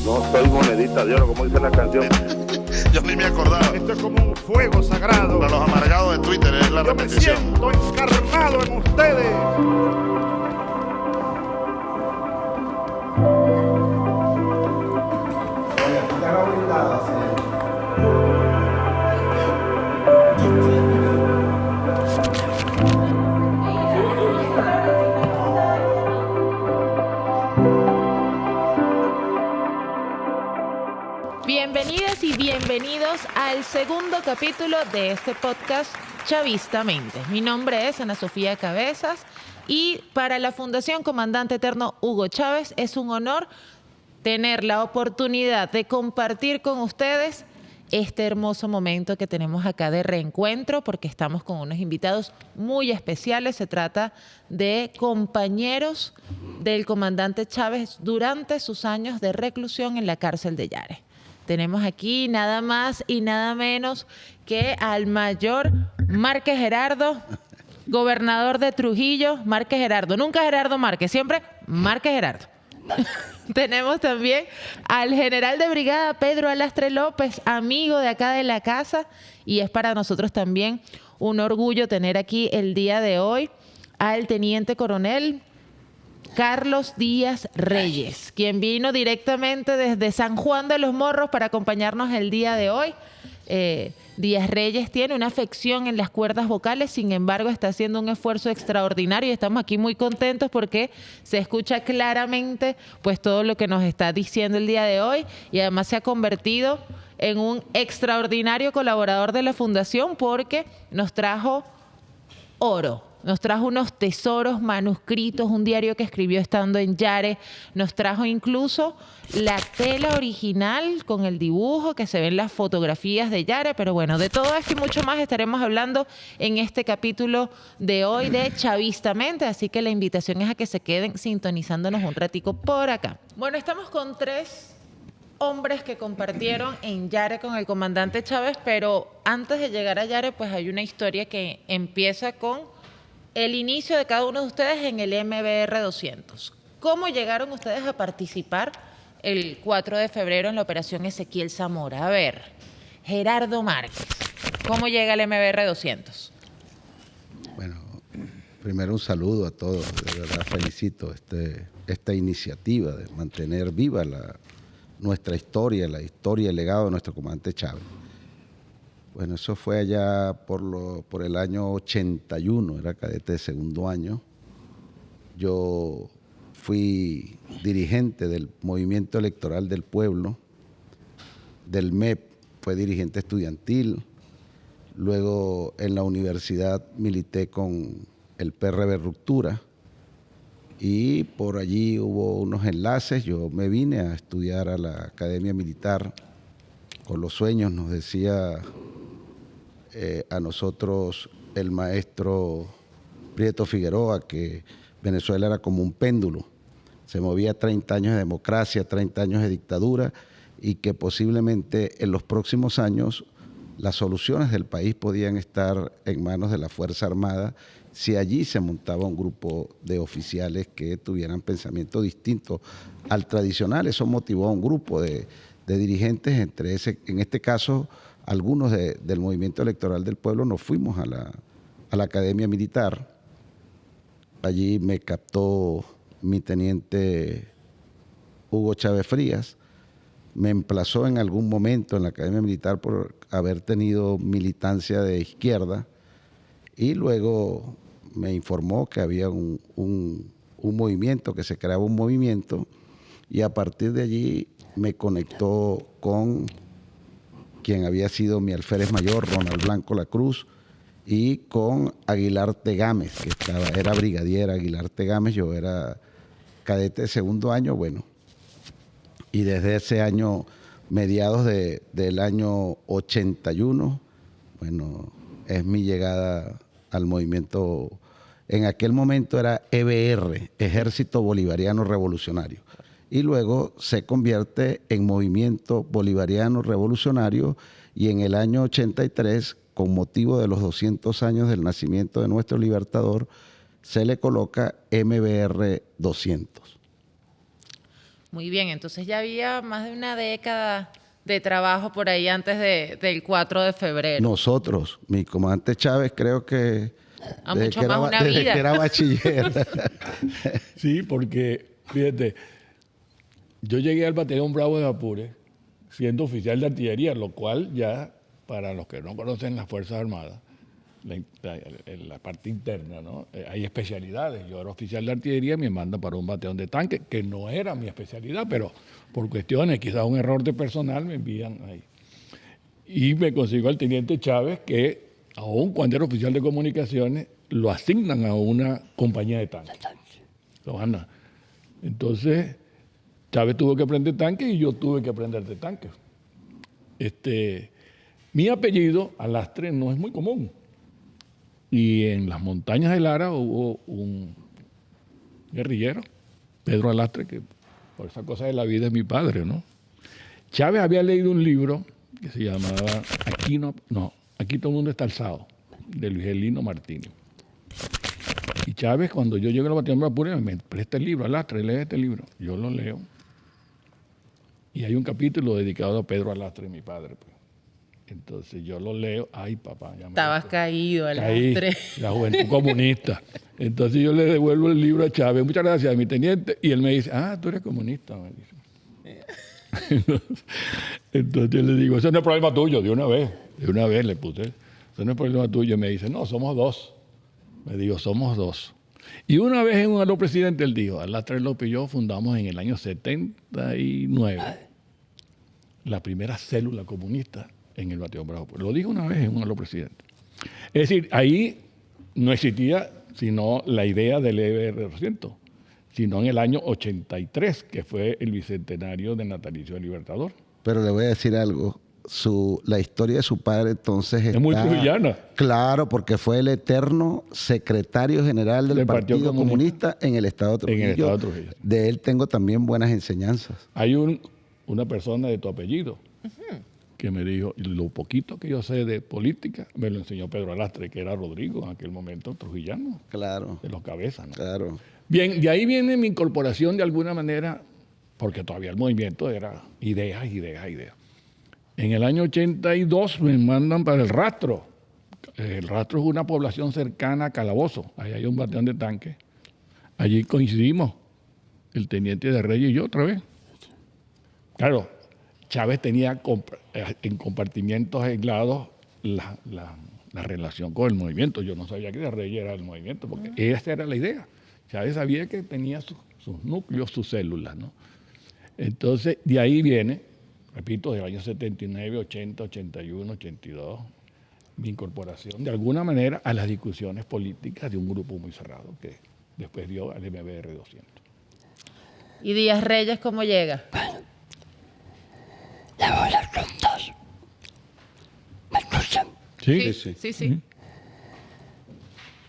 No soy monedita de oro, como dice la canción. Yo ni me acordaba. Esto es como un fuego sagrado. Para los amargados de Twitter es la Yo me repetición. siento encarnado en ustedes. Bienvenidas y bienvenidos al segundo capítulo de este podcast Chavistamente. Mi nombre es Ana Sofía Cabezas y para la Fundación Comandante Eterno Hugo Chávez es un honor tener la oportunidad de compartir con ustedes este hermoso momento que tenemos acá de reencuentro, porque estamos con unos invitados muy especiales. Se trata de compañeros del comandante Chávez durante sus años de reclusión en la cárcel de Yare. Tenemos aquí nada más y nada menos que al mayor Márquez Gerardo, gobernador de Trujillo. Márquez Gerardo, nunca Gerardo Márquez, siempre Márquez Gerardo. Tenemos también al general de brigada Pedro Alastre López, amigo de acá de la casa, y es para nosotros también un orgullo tener aquí el día de hoy al teniente coronel Carlos Díaz Reyes, quien vino directamente desde San Juan de los Morros para acompañarnos el día de hoy. Díaz Reyes tiene una afección en las cuerdas vocales, sin embargo está haciendo un esfuerzo extraordinario y estamos aquí muy contentos porque se escucha claramente pues todo lo que nos está diciendo el día de hoy, y además se ha convertido en un extraordinario colaborador de la Fundación porque nos trajo oro. Nos trajo unos tesoros manuscritos, un diario que escribió estando en Yare. Nos trajo incluso la tela original con el dibujo que se ven las fotografías de Yare. Pero bueno, de todo esto y mucho más estaremos hablando en este capítulo de hoy de Chavistamente. Así que la invitación es a que se queden sintonizándonos un ratico por acá. Bueno, estamos con tres hombres que compartieron en Yare con el comandante Chávez, pero antes de llegar a Yare, pues hay una historia que empieza con el inicio de cada uno de ustedes en el MBR 200. ¿Cómo llegaron ustedes a participar el 4 de febrero en la operación Ezequiel Zamora? A ver, Gerardo Márquez, ¿cómo llega el MBR 200? Bueno, primero un saludo a todos. De verdad felicito esta iniciativa de mantener viva nuestra historia, la historia y el legado de nuestro comandante Chávez. Bueno, eso fue allá por el año 81, era cadete de segundo año. Yo fui dirigente del Movimiento Electoral del Pueblo, del MEP, fue dirigente estudiantil. Luego en la universidad milité con el PRB Ruptura y por allí hubo unos enlaces. Yo me vine a estudiar a la Academia Militar con los sueños, nos decía a nosotros el maestro Prieto Figueroa, que Venezuela era como un péndulo, se movía 30 años de democracia, 30 años de dictadura, y que posiblemente en los próximos años las soluciones del país podían estar en manos de la Fuerza Armada si allí se montaba un grupo de oficiales que tuvieran pensamiento distinto al tradicional. Eso motivó a un grupo de dirigentes, en este caso algunos del Movimiento Electoral del Pueblo. Nos fuimos a la Academia Militar. Allí me captó mi teniente Hugo Chávez Frías. Me emplazó en algún momento en la Academia Militar por haber tenido militancia de izquierda, y luego me informó que había un movimiento, que se creaba un movimiento, y a partir de allí me conectó con quien había sido mi alférez mayor, Ronald Blanco La Cruz, y con Aguilar Tegames, que era brigadier Aguilar Tegames. Yo era cadete de segundo año, bueno, y desde ese año, mediados del año 81, bueno, es mi llegada al movimiento. En aquel momento era EBR, Ejército Bolivariano Revolucionario, y luego se convierte en Movimiento Bolivariano Revolucionario, y en el año 83, con motivo de los 200 años del nacimiento de nuestro libertador, se le coloca MBR 200. Muy bien, entonces ya había más de una década de trabajo por ahí antes del 4 de febrero. Nosotros, mi comandante Chávez, creo que Mucho más una desde vida. que era bachiller. Sí, porque, fíjate, yo llegué al Batallón Bravo de Apure siendo oficial de artillería, lo cual ya, para los que no conocen las Fuerzas Armadas, la parte interna, ¿no? Hay especialidades. Yo era oficial de artillería y me mandan para un batallón de tanque, que no era mi especialidad, pero por cuestiones, quizás un error de personal, me envían ahí. Y me consigo al teniente Chávez, que aún cuando era oficial de comunicaciones, lo asignan a una compañía de tanques. Lo mandan. Entonces, Chávez tuvo que aprender tanques y yo tuve que aprender de tanques. Mi apellido, Alastre, no es muy común. Y en las montañas de Lara hubo un guerrillero, Pedro Alastre, que por esa cosa de la vida es mi padre, ¿no? Chávez había leído un libro que se llamaba Aquí todo el mundo está alzado, de Luis Elino Martínez. Y Chávez, cuando yo llego al Batallón de Apure, me presta el libro, Alastre, lee este libro. Yo lo leo. Y hay un capítulo dedicado a Pedro Alastre, mi padre, pues. Entonces yo lo leo, ay papá, ya me Estabas caído a las caí, 3. la juventud comunista. Entonces yo le devuelvo el libro a Chávez, muchas gracias, mi teniente, y él me dice, tú eres comunista, me dice. Entonces yo le digo, eso no es problema tuyo, de una vez le puse, eso no es problema tuyo, y me dice, no, somos dos. Me digo, somos dos. Y una vez en un aló presidente, él dijo, Alastre López y yo fundamos en el año 79 la primera célula comunista en el Batallón Bravo. Lo dijo una vez en un aló presidente. Es decir, ahí no existía sino la idea del EBR-200, sino en el año 83, que fue el bicentenario del natalicio del Libertador. Pero le voy a decir algo. La historia de su padre entonces Es muy trujillana. Claro, porque fue el eterno secretario general del Partido Comunista en el Estado de Trujillo. En el Estado de Trujillo. De él tengo también buenas enseñanzas. Hay una persona de tu apellido que me dijo, lo poquito que yo sé de política, me lo enseñó Pedro Alastre, que era Rodrigo en aquel momento, trujillano. Claro. De los cabezas, ¿no? Claro. Bien, de ahí viene mi incorporación de alguna manera, porque todavía el movimiento era ideas. En el año 82 me mandan para el Rastro. El Rastro es una población cercana a Calabozo. Ahí hay un batallón de tanques. Allí coincidimos, el teniente de Reyes y yo otra vez. Claro, Chávez tenía en compartimientos aislados la relación con el movimiento. Yo no sabía que de Reyes era el movimiento, porque esa era la idea. Chávez sabía que tenía sus núcleos, sus células, ¿no? Entonces, de ahí viene, repito, del año 79, 80, 81, 82, mi incorporación de alguna manera a las discusiones políticas de un grupo muy cerrado que después dio al MBR 200. ¿Y Díaz Reyes cómo llega? Le voy a contar. ¿Me escuchan? Sí.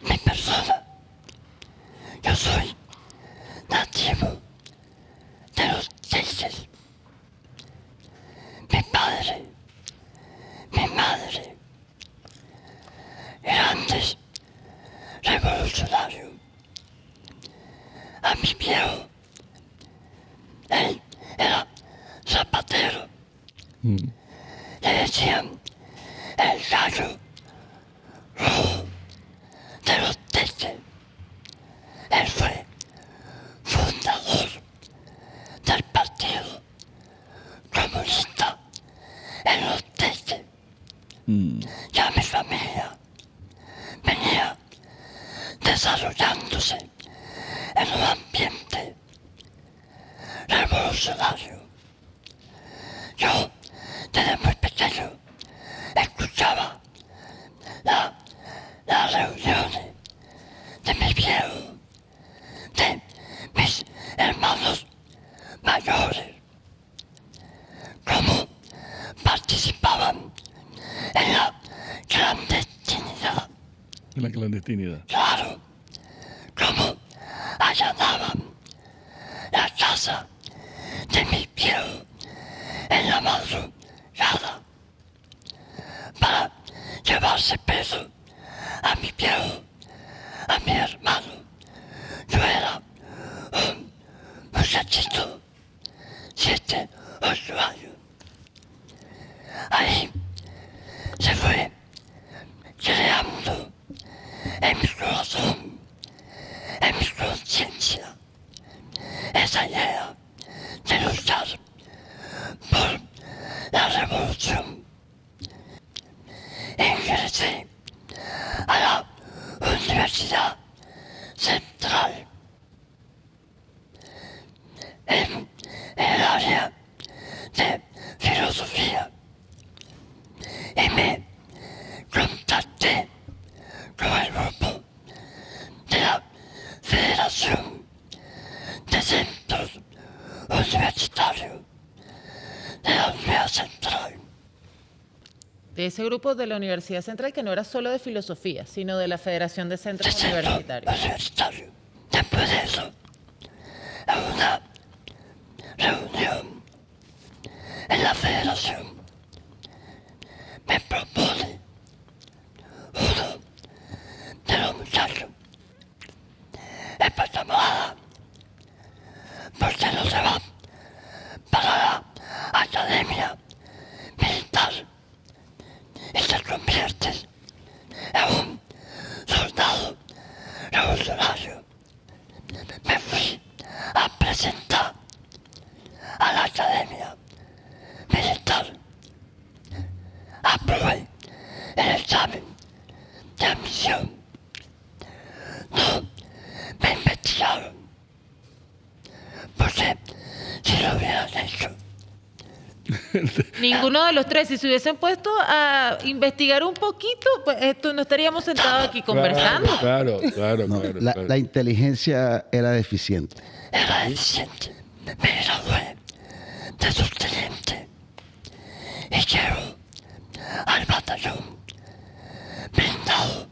Mi persona. Yo soy nativo de los Seychelles. Mi padre, mi madre, grandes revolucionarios. A mi viejo, él era zapatero. Le decían el gallo rojo de los Teches. Él fue fundador del Partido Comunista en los Teches. Ya mi familia venía desarrollándose en un ambiente revolucionario. Yo, desde muy pequeño, escuchaba las reuniones de mis viejos, de mis hermanos mayores, cómo participaban en la clandestinidad. La clandestinidad. Claro, cómo allanaban la casa de mis viejos en la madrugada para llevarse preso a mi viejo, a mi hermano. Yo era un muchachito 7, 8 años. Ahí se fue creando en mi corazón, en mi conciencia, esa idea de luchar por la revolución. Ingresé a la Universidad Central en el área de filosofía y me contacté con el grupo de la Federación de Centros Universitarios de la Universidad Central. De ese grupo de la Universidad Central, que no era solo de filosofía, sino de la Federación de Centros Universitarios. Después de eso, en una reunión en la Federación, me propone uno de los muchachos, llamada, ¿por qué no se va para la academia militar y se convierte en un soldado revolucionario? Me fui a presentar a la academia militar. Aprobé el examen de admisión. No me investigaron, porque si lo hubieran hecho, Ninguno de los tres. Si se hubiesen puesto a investigar un poquito, pues no estaríamos sentados aquí conversando. Claro. No, la inteligencia era deficiente. era eficiente. Me gradué de subteniente y llego al batallón blindado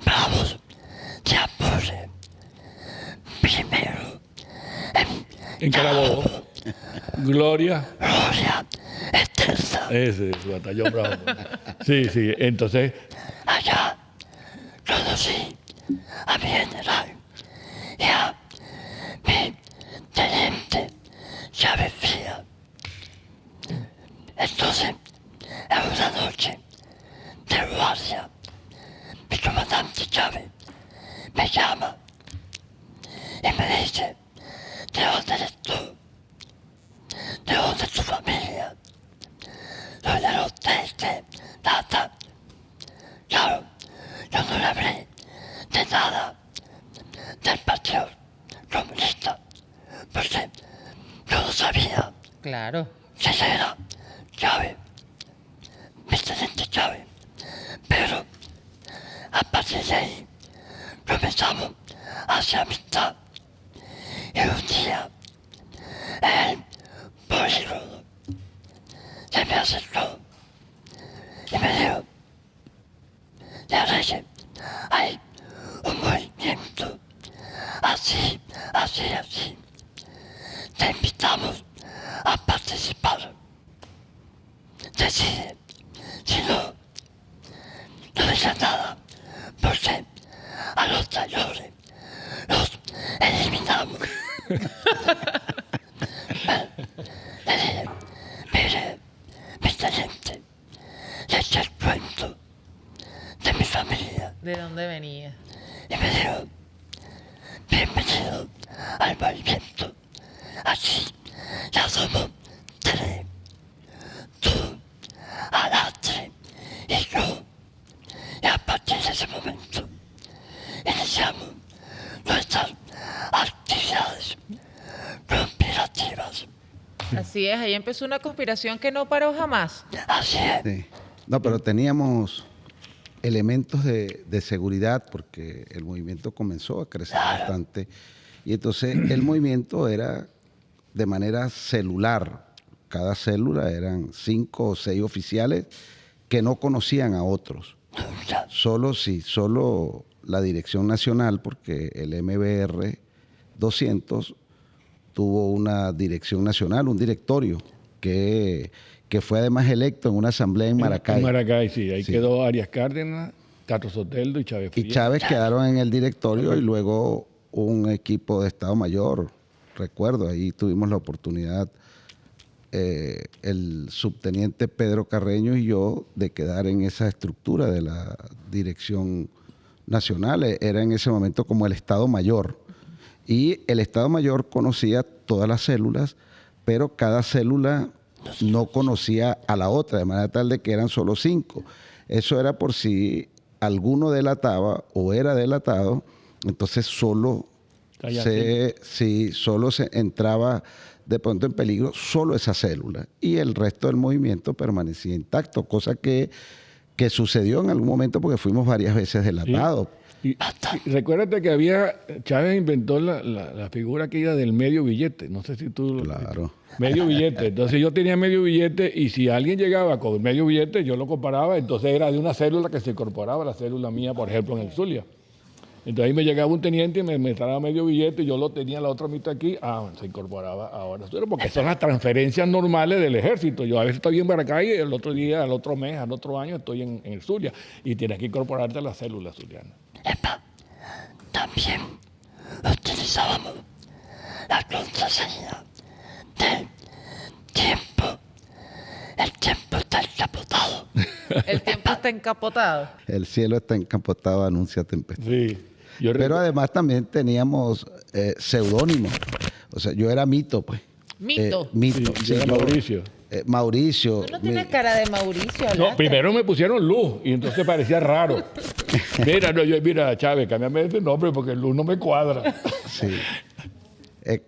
Bravos de Apure. Primero En Carabobo. Gloria. Gloria Eterna. Ese es su batallón bravo. Sí. Entonces, Allá conocí a mi general y a mi teniente Chávez Fría. Entonces, en una noche de guardia, mi comandante Chávez me llama y me dice: ¿de dónde eres tú? ¿De dónde es tu familia? Soy de los Teste, Tata. Claro, yo no le hablé de nada del Partido Comunista, porque yo no sabía Claro. que era Chávez, mi teniente Chávez. Pero a partir de ahí comenzamos a hacer amistad. Y un día, el polígono se me acercó y me dijo: de Reyes, hay un movimiento así. Te invitamos a participar. Decide, si no digas nada, porque a los traidores los eliminamos. Le dije: mire, mi teniente, le eché el cuento de mi familia. ¿De dónde venía? Y me dijo: bienvenido al movimiento. Aquí ya somos 3. Tú, Alastre y yo. Y a partir de ese momento iniciamos nuestras actividades conspirativas. Así es, ahí empezó una conspiración que no paró jamás. Así es. Sí. No, pero teníamos elementos de seguridad porque el movimiento comenzó a crecer bastante. Y entonces el movimiento era de manera celular. Cada célula eran 5 o 6 oficiales que no conocían a otros. Solo la Dirección Nacional, porque el MBR 200 tuvo una dirección nacional, un directorio, que fue además electo en una asamblea en Maracay. En Maracay, sí. Ahí Sí. quedó Arias Cárdenas, Tato Soteldo y Chávez Y Frías. Chávez quedaron en el directorio y luego un equipo de Estado Mayor recuerdo, ahí tuvimos la oportunidad, el subteniente Pedro Carreño y yo, de quedar en esa estructura de la dirección nacional. Era en ese momento como el Estado Mayor. Y el Estado Mayor conocía todas las células, pero cada célula no conocía a la otra, de manera tal de que eran solo 5. Eso era por si alguno delataba o era delatado, entonces solo se entraba de pronto en peligro solo esa célula y el resto del movimiento permanecía intacto, cosa que sucedió en algún momento porque fuimos varias veces delatados. Y recuérdate que Chávez inventó la figura aquella del medio billete. No sé si tú lo Claro. medio billete. Entonces yo tenía medio billete y si alguien llegaba con medio billete, yo lo comparaba. Entonces era de una célula que se incorporaba, la célula mía, por ejemplo, en el Zulia. Entonces ahí me llegaba un teniente y me traba medio billete y yo lo tenía la otra mitad aquí. Se incorporaba ahora. Porque son las transferencias normales del ejército. Yo a veces estoy en Maracay y el otro día, al otro mes, al otro año estoy en el Zulia. Y tienes que incorporarte a las células zulianas. Epa, también utilizábamos la contraseña del tiempo. El tiempo está encapotado. El tiempo está encapotado. El cielo está encapotado, anuncia tempestad. Sí. Pero además también teníamos seudónimos. O sea, yo era Mito, pues. Mito. Mito. Sí, era Mauricio. Mauricio. Tú no tienes cara de Mauricio. No, Alate. primero me pusieron Luz y entonces parecía raro. Mira, Chávez, cámbiame ese nombre porque Luz no me cuadra. Sí.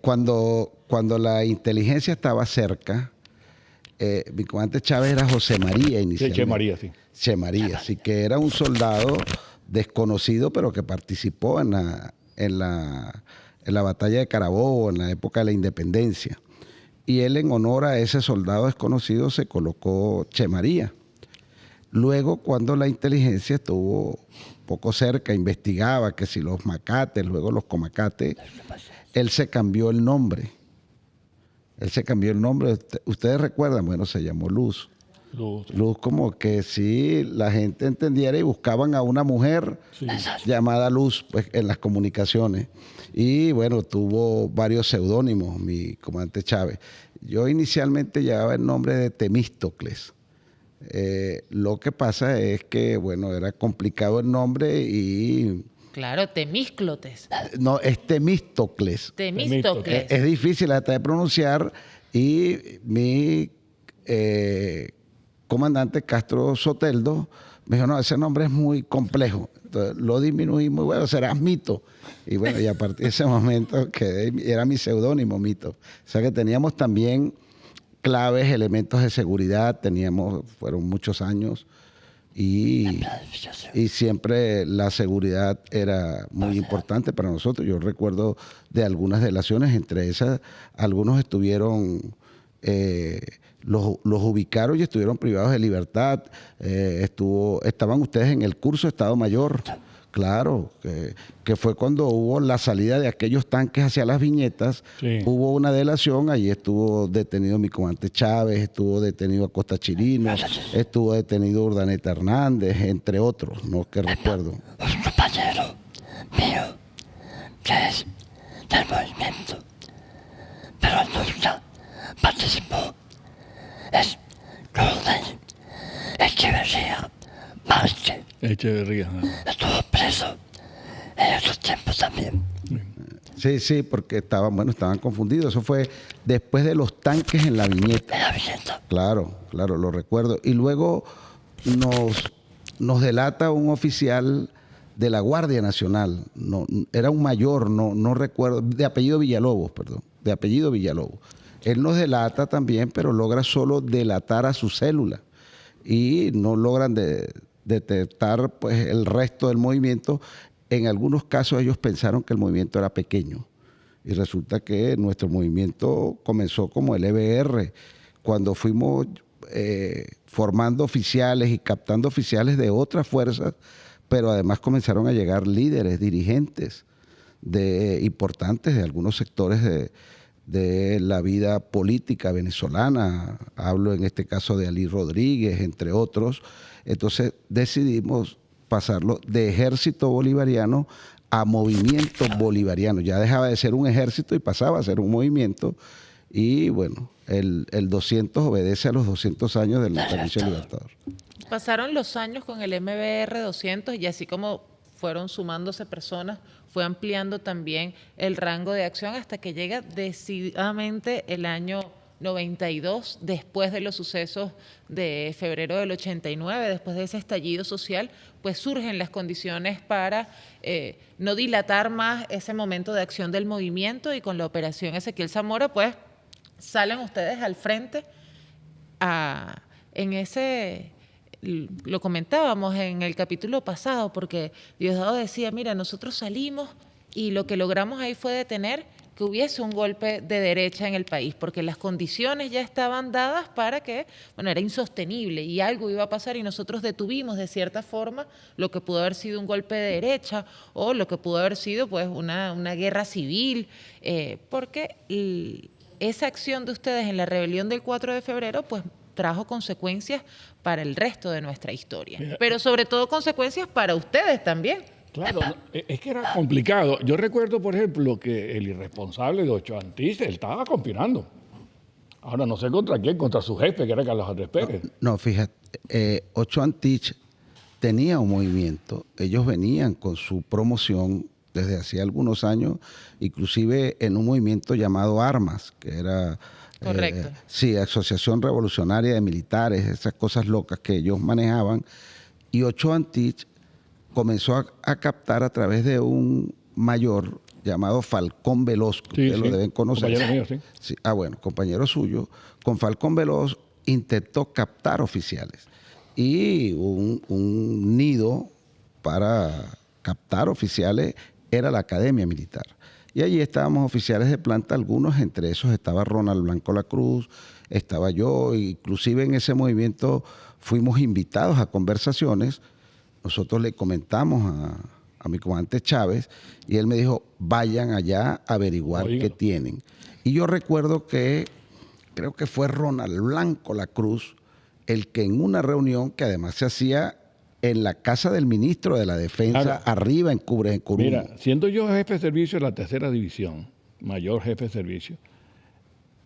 Cuando la inteligencia estaba cerca, mi comandante Chávez era José María inicialmente. Che María, sí. Che María, así que era un soldado desconocido, pero que participó en la batalla de Carabobo, en la época de la independencia. Y él, en honor a ese soldado desconocido, se colocó Che María. Luego, cuando la inteligencia estuvo poco cerca, investigaba que si los macates, luego los comacates, él se cambió el nombre. Ustedes recuerdan, bueno, se llamó Luz. Luz, como que si la gente entendiera y buscaban a una mujer llamada Luz, pues, en las comunicaciones. Y bueno, tuvo varios seudónimos, mi comandante Chávez. Yo inicialmente llevaba el nombre de Temístocles. Lo que pasa es que, bueno, era complicado el nombre y... Claro, Temísclotes. No, es Temístocles. Temístocles. Es difícil hasta de pronunciar y mi comandante Castro Soteldo me dijo, no, ese nombre es muy complejo. Entonces lo disminuimos y bueno, serás Mito. Y bueno, y a partir de ese momento era mi seudónimo Mito. O sea que teníamos también claves, elementos de seguridad, fueron muchos años y siempre la seguridad era muy importante para nosotros. Yo recuerdo de algunas delaciones, entre esas, algunos estuvieron, los ubicaron y estuvieron privados de libertad. Estaban ustedes en el curso de Estado Mayor. Claro, que fue cuando hubo la salida de aquellos tanques hacia las viñetas, Sí. Hubo una delación, allí estuvo detenido mi comandante Chávez, estuvo detenido Acosta Chirino, estuvo detenido Urdaneta Hernández, entre otros, no que recuerdo. Un compañero mío que es del movimiento, pero nunca participó. Es Coronel Echeverría Márquez. Echeverría. Estuvo preso en otros tiempos también. Sí, porque estaban confundidos. Eso fue después de los tanques en la viñeta. En la viñeta. Claro, lo recuerdo. Y luego nos delata un oficial de la Guardia Nacional. No, era un mayor, no recuerdo, de apellido Villalobos. Él nos delata también, pero logra solo delatar a su célula. Y no logran detectar pues, el resto del movimiento. En algunos casos ellos pensaron que el movimiento era pequeño. Y resulta que nuestro movimiento comenzó como el EBR, cuando fuimos formando oficiales y captando oficiales de otras fuerzas, pero además comenzaron a llegar líderes, dirigentes importantes de algunos sectores de la vida política venezolana. Hablo en este caso de Alí Rodríguez, entre otros. Entonces decidimos pasarlo de ejército bolivariano a movimiento bolivariano. Ya dejaba de ser un ejército y pasaba a ser un movimiento. Y bueno, el 200 obedece a los 200 años del natalicio libertador. Pasaron los años con el MBR 200 y así como fueron sumándose personas, fue ampliando también el rango de acción hasta que llega decididamente el año 92, después de los sucesos de febrero del 89, después de ese estallido social, pues surgen las condiciones para no dilatar más ese momento de acción del movimiento, y con la operación Ezequiel Zamora, pues salen ustedes al frente en ese... Lo comentábamos en el capítulo pasado, porque Diosdado decía, mira, nosotros salimos y lo que logramos ahí fue detener que hubiese un golpe de derecha en el país, porque las condiciones ya estaban dadas para que, bueno, era insostenible y algo iba a pasar, y nosotros detuvimos de cierta forma lo que pudo haber sido un golpe de derecha o lo que pudo haber sido pues una guerra civil, porque esa acción de ustedes en la rebelión del 4 de febrero pues trajo consecuencias para el resto de nuestra historia, pero sobre todo consecuencias para ustedes también. Claro, es que era complicado. Yo recuerdo, por ejemplo, que el irresponsable de Ochoa Antich, él estaba conspirando. Ahora no sé contra quién, contra su jefe, que era Carlos Andrés Pérez. No, fíjate, Ochoa Antich tenía un movimiento. Ellos venían con su promoción desde hacía algunos años, inclusive en un movimiento llamado Armas, que era... Correcto. Sí, Asociación Revolucionaria de Militares, esas cosas locas que ellos manejaban. Y Ochoa Antich comenzó a captar a través de un mayor llamado Falcón Veloz, que ustedes lo deben conocer. Compañero mío, sí. Sí. Bueno, compañero suyo. Con Falcón Veloz intentó captar oficiales. Y un nido para captar oficiales era la Academia Militar. Y allí estábamos oficiales de planta, algunos, entre esos estaba Ronald Blanco La Cruz, estaba yo, inclusive en ese movimiento fuimos invitados a conversaciones. Nosotros le comentamos a mi comandante Chávez y él me dijo, vayan allá a averiguar qué tienen. Y yo recuerdo que, creo que fue Ronald Blanco La Cruz, el que en una reunión que además se hacía en la casa del ministro de la Defensa, arriba en Curumo. Mira, siendo yo jefe de servicio de la 3ª División, mayor jefe de servicio,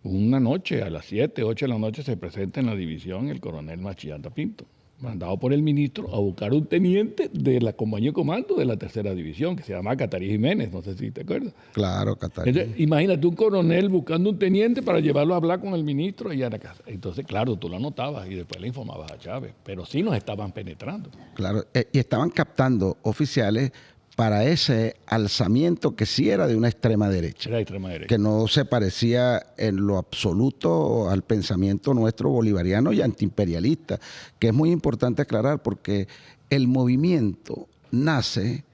una noche a las 7, 8 de la noche se presenta en la división el coronel Machillanta Pinto, mandado por el ministro a buscar un teniente de la compañía de comando de la 3ª División, que se llama Catarí Jiménez, no sé si te acuerdas. Claro, Catarí. Entonces, imagínate un coronel buscando un teniente para llevarlo a hablar con el ministro allá en la casa. Entonces, claro, tú lo anotabas y después le informabas a Chávez, pero sí nos estaban penetrando. Claro, y estaban captando oficiales para ese alzamiento que sí era de una extrema derecha. Era extrema derecha. Que no se parecía en lo absoluto al pensamiento nuestro bolivariano y antiimperialista, que es muy importante aclarar porque el movimiento nace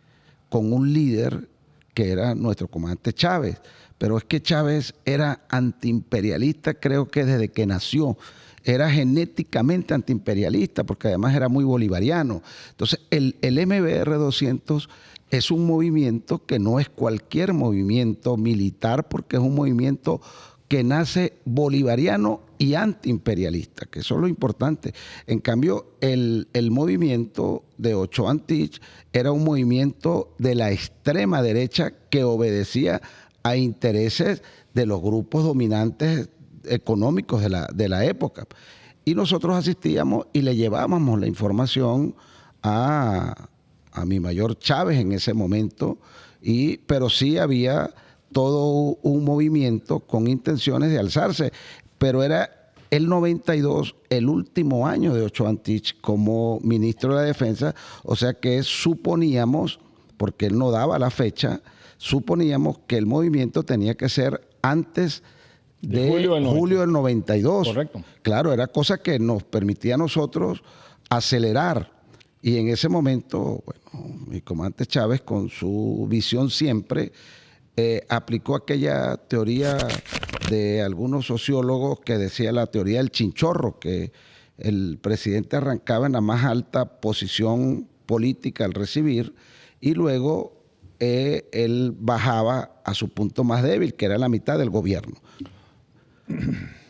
con un líder que era nuestro comandante Chávez, pero es que Chávez era antiimperialista, creo que desde que nació. Era genéticamente antiimperialista porque además era muy bolivariano. Entonces el MBR 200 es un movimiento que no es cualquier movimiento militar porque es un movimiento que nace bolivariano y antiimperialista, que eso es lo importante. En cambio, el movimiento de Ochoa Antich era un movimiento de la extrema derecha que obedecía a intereses de los grupos dominantes económicos de la época. Y nosotros asistíamos y le llevábamos la información a mi mayor Chávez en ese momento, pero sí había todo un movimiento con intenciones de alzarse, pero era el 92 el último año de Ochoa Antich como ministro de la Defensa, o sea que suponíamos, porque él no daba la fecha, suponíamos que el movimiento tenía que ser antes de julio del 92. Correcto. Claro, era cosa que nos permitía a nosotros acelerar. Y en ese momento, bueno, mi comandante Chávez, con su visión siempre, aplicó aquella teoría de algunos sociólogos que decía la teoría del chinchorro, que el presidente arrancaba en la más alta posición política al recibir y luego él bajaba a su punto más débil, que era la mitad del gobierno.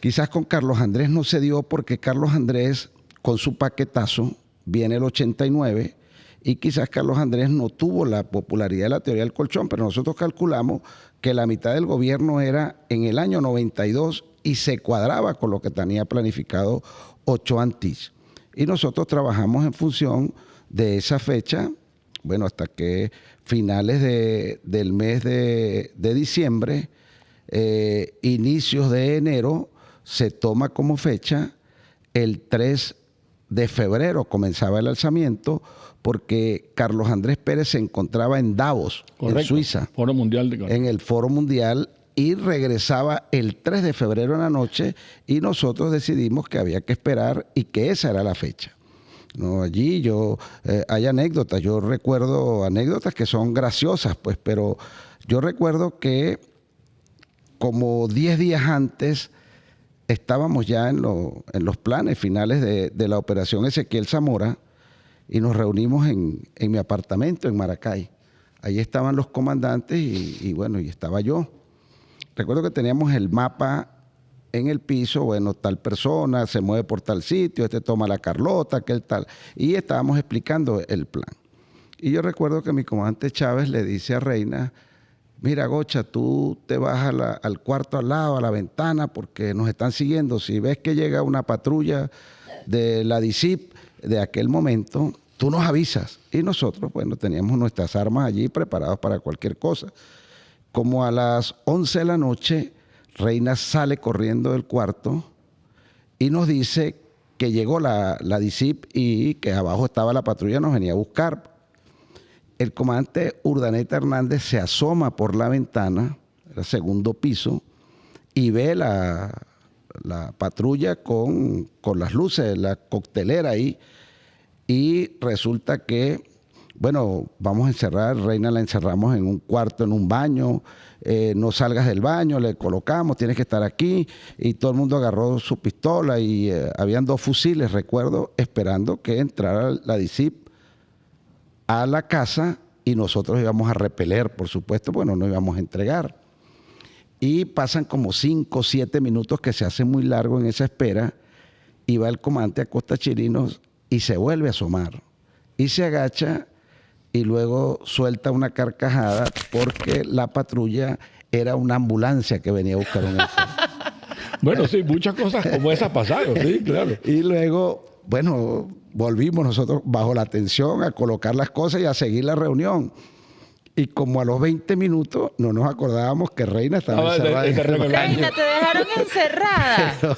Quizás con Carlos Andrés no se dio porque Carlos Andrés, con su paquetazo, viene el 89 y quizás Carlos Andrés no tuvo la popularidad de la teoría del colchón, pero nosotros calculamos que la mitad del gobierno era en el año 92 y se cuadraba con lo que tenía planificado Ochoa Antich. Y nosotros trabajamos en función de esa fecha, bueno, hasta que finales del mes de diciembre, inicios de enero, se toma como fecha el 3 de febrero, comenzaba el alzamiento, porque Carlos Andrés Pérez se encontraba en Davos, correcto, en Suiza, Foro Mundial en el Foro Mundial, y regresaba el 3 de febrero en la noche, y nosotros decidimos que había que esperar y que esa era la fecha. No, allí hay anécdotas, yo recuerdo anécdotas que son graciosas, pues, pero yo recuerdo que como 10 días antes estábamos ya en los planes finales de la operación Ezequiel Zamora y nos reunimos en mi apartamento en Maracay. Ahí estaban los comandantes y bueno, y estaba yo. Recuerdo que teníamos el mapa en el piso, bueno, tal persona se mueve por tal sitio, este toma la Carlota, aquel tal, y estábamos explicando el plan. Y yo recuerdo que mi comandante Chávez le dice a Reina: mira, Gocha, tú te vas al cuarto al lado, a la ventana, porque nos están siguiendo. Si ves que llega una patrulla de la DICIP de aquel momento, tú nos avisas. Y nosotros, bueno, teníamos nuestras armas allí preparadas para cualquier cosa. Como a las 11 de la noche, Reina sale corriendo del cuarto y nos dice que llegó la DICIP y que abajo estaba la patrulla, nos venía a buscar. El comandante Urdaneta Hernández se asoma por la ventana, el segundo piso, y ve la patrulla con las luces, la coctelera ahí, y resulta que, bueno, vamos a encerrar, Reina la encerramos en un cuarto, en un baño, no salgas del baño, le colocamos, tienes que estar aquí, y todo el mundo agarró su pistola y habían 2 fusiles, recuerdo, esperando que entrara la DICIP a la casa y nosotros íbamos a repeler, por supuesto, bueno, no íbamos a entregar. Y pasan como 5 o 7 minutos que se hace muy largo en esa espera y va el comandante Acosta Chirinos y se vuelve a asomar y se agacha y luego suelta una carcajada porque la patrulla era una ambulancia que venía a buscar un enfermo. Bueno, sí, muchas cosas como esas pasaron, sí, claro. Y luego, bueno, volvimos nosotros bajo la tensión a colocar las cosas y a seguir la reunión. Y como a los 20 minutos no nos acordábamos que Reina estaba encerrada. Reina, te dejaron encerrada.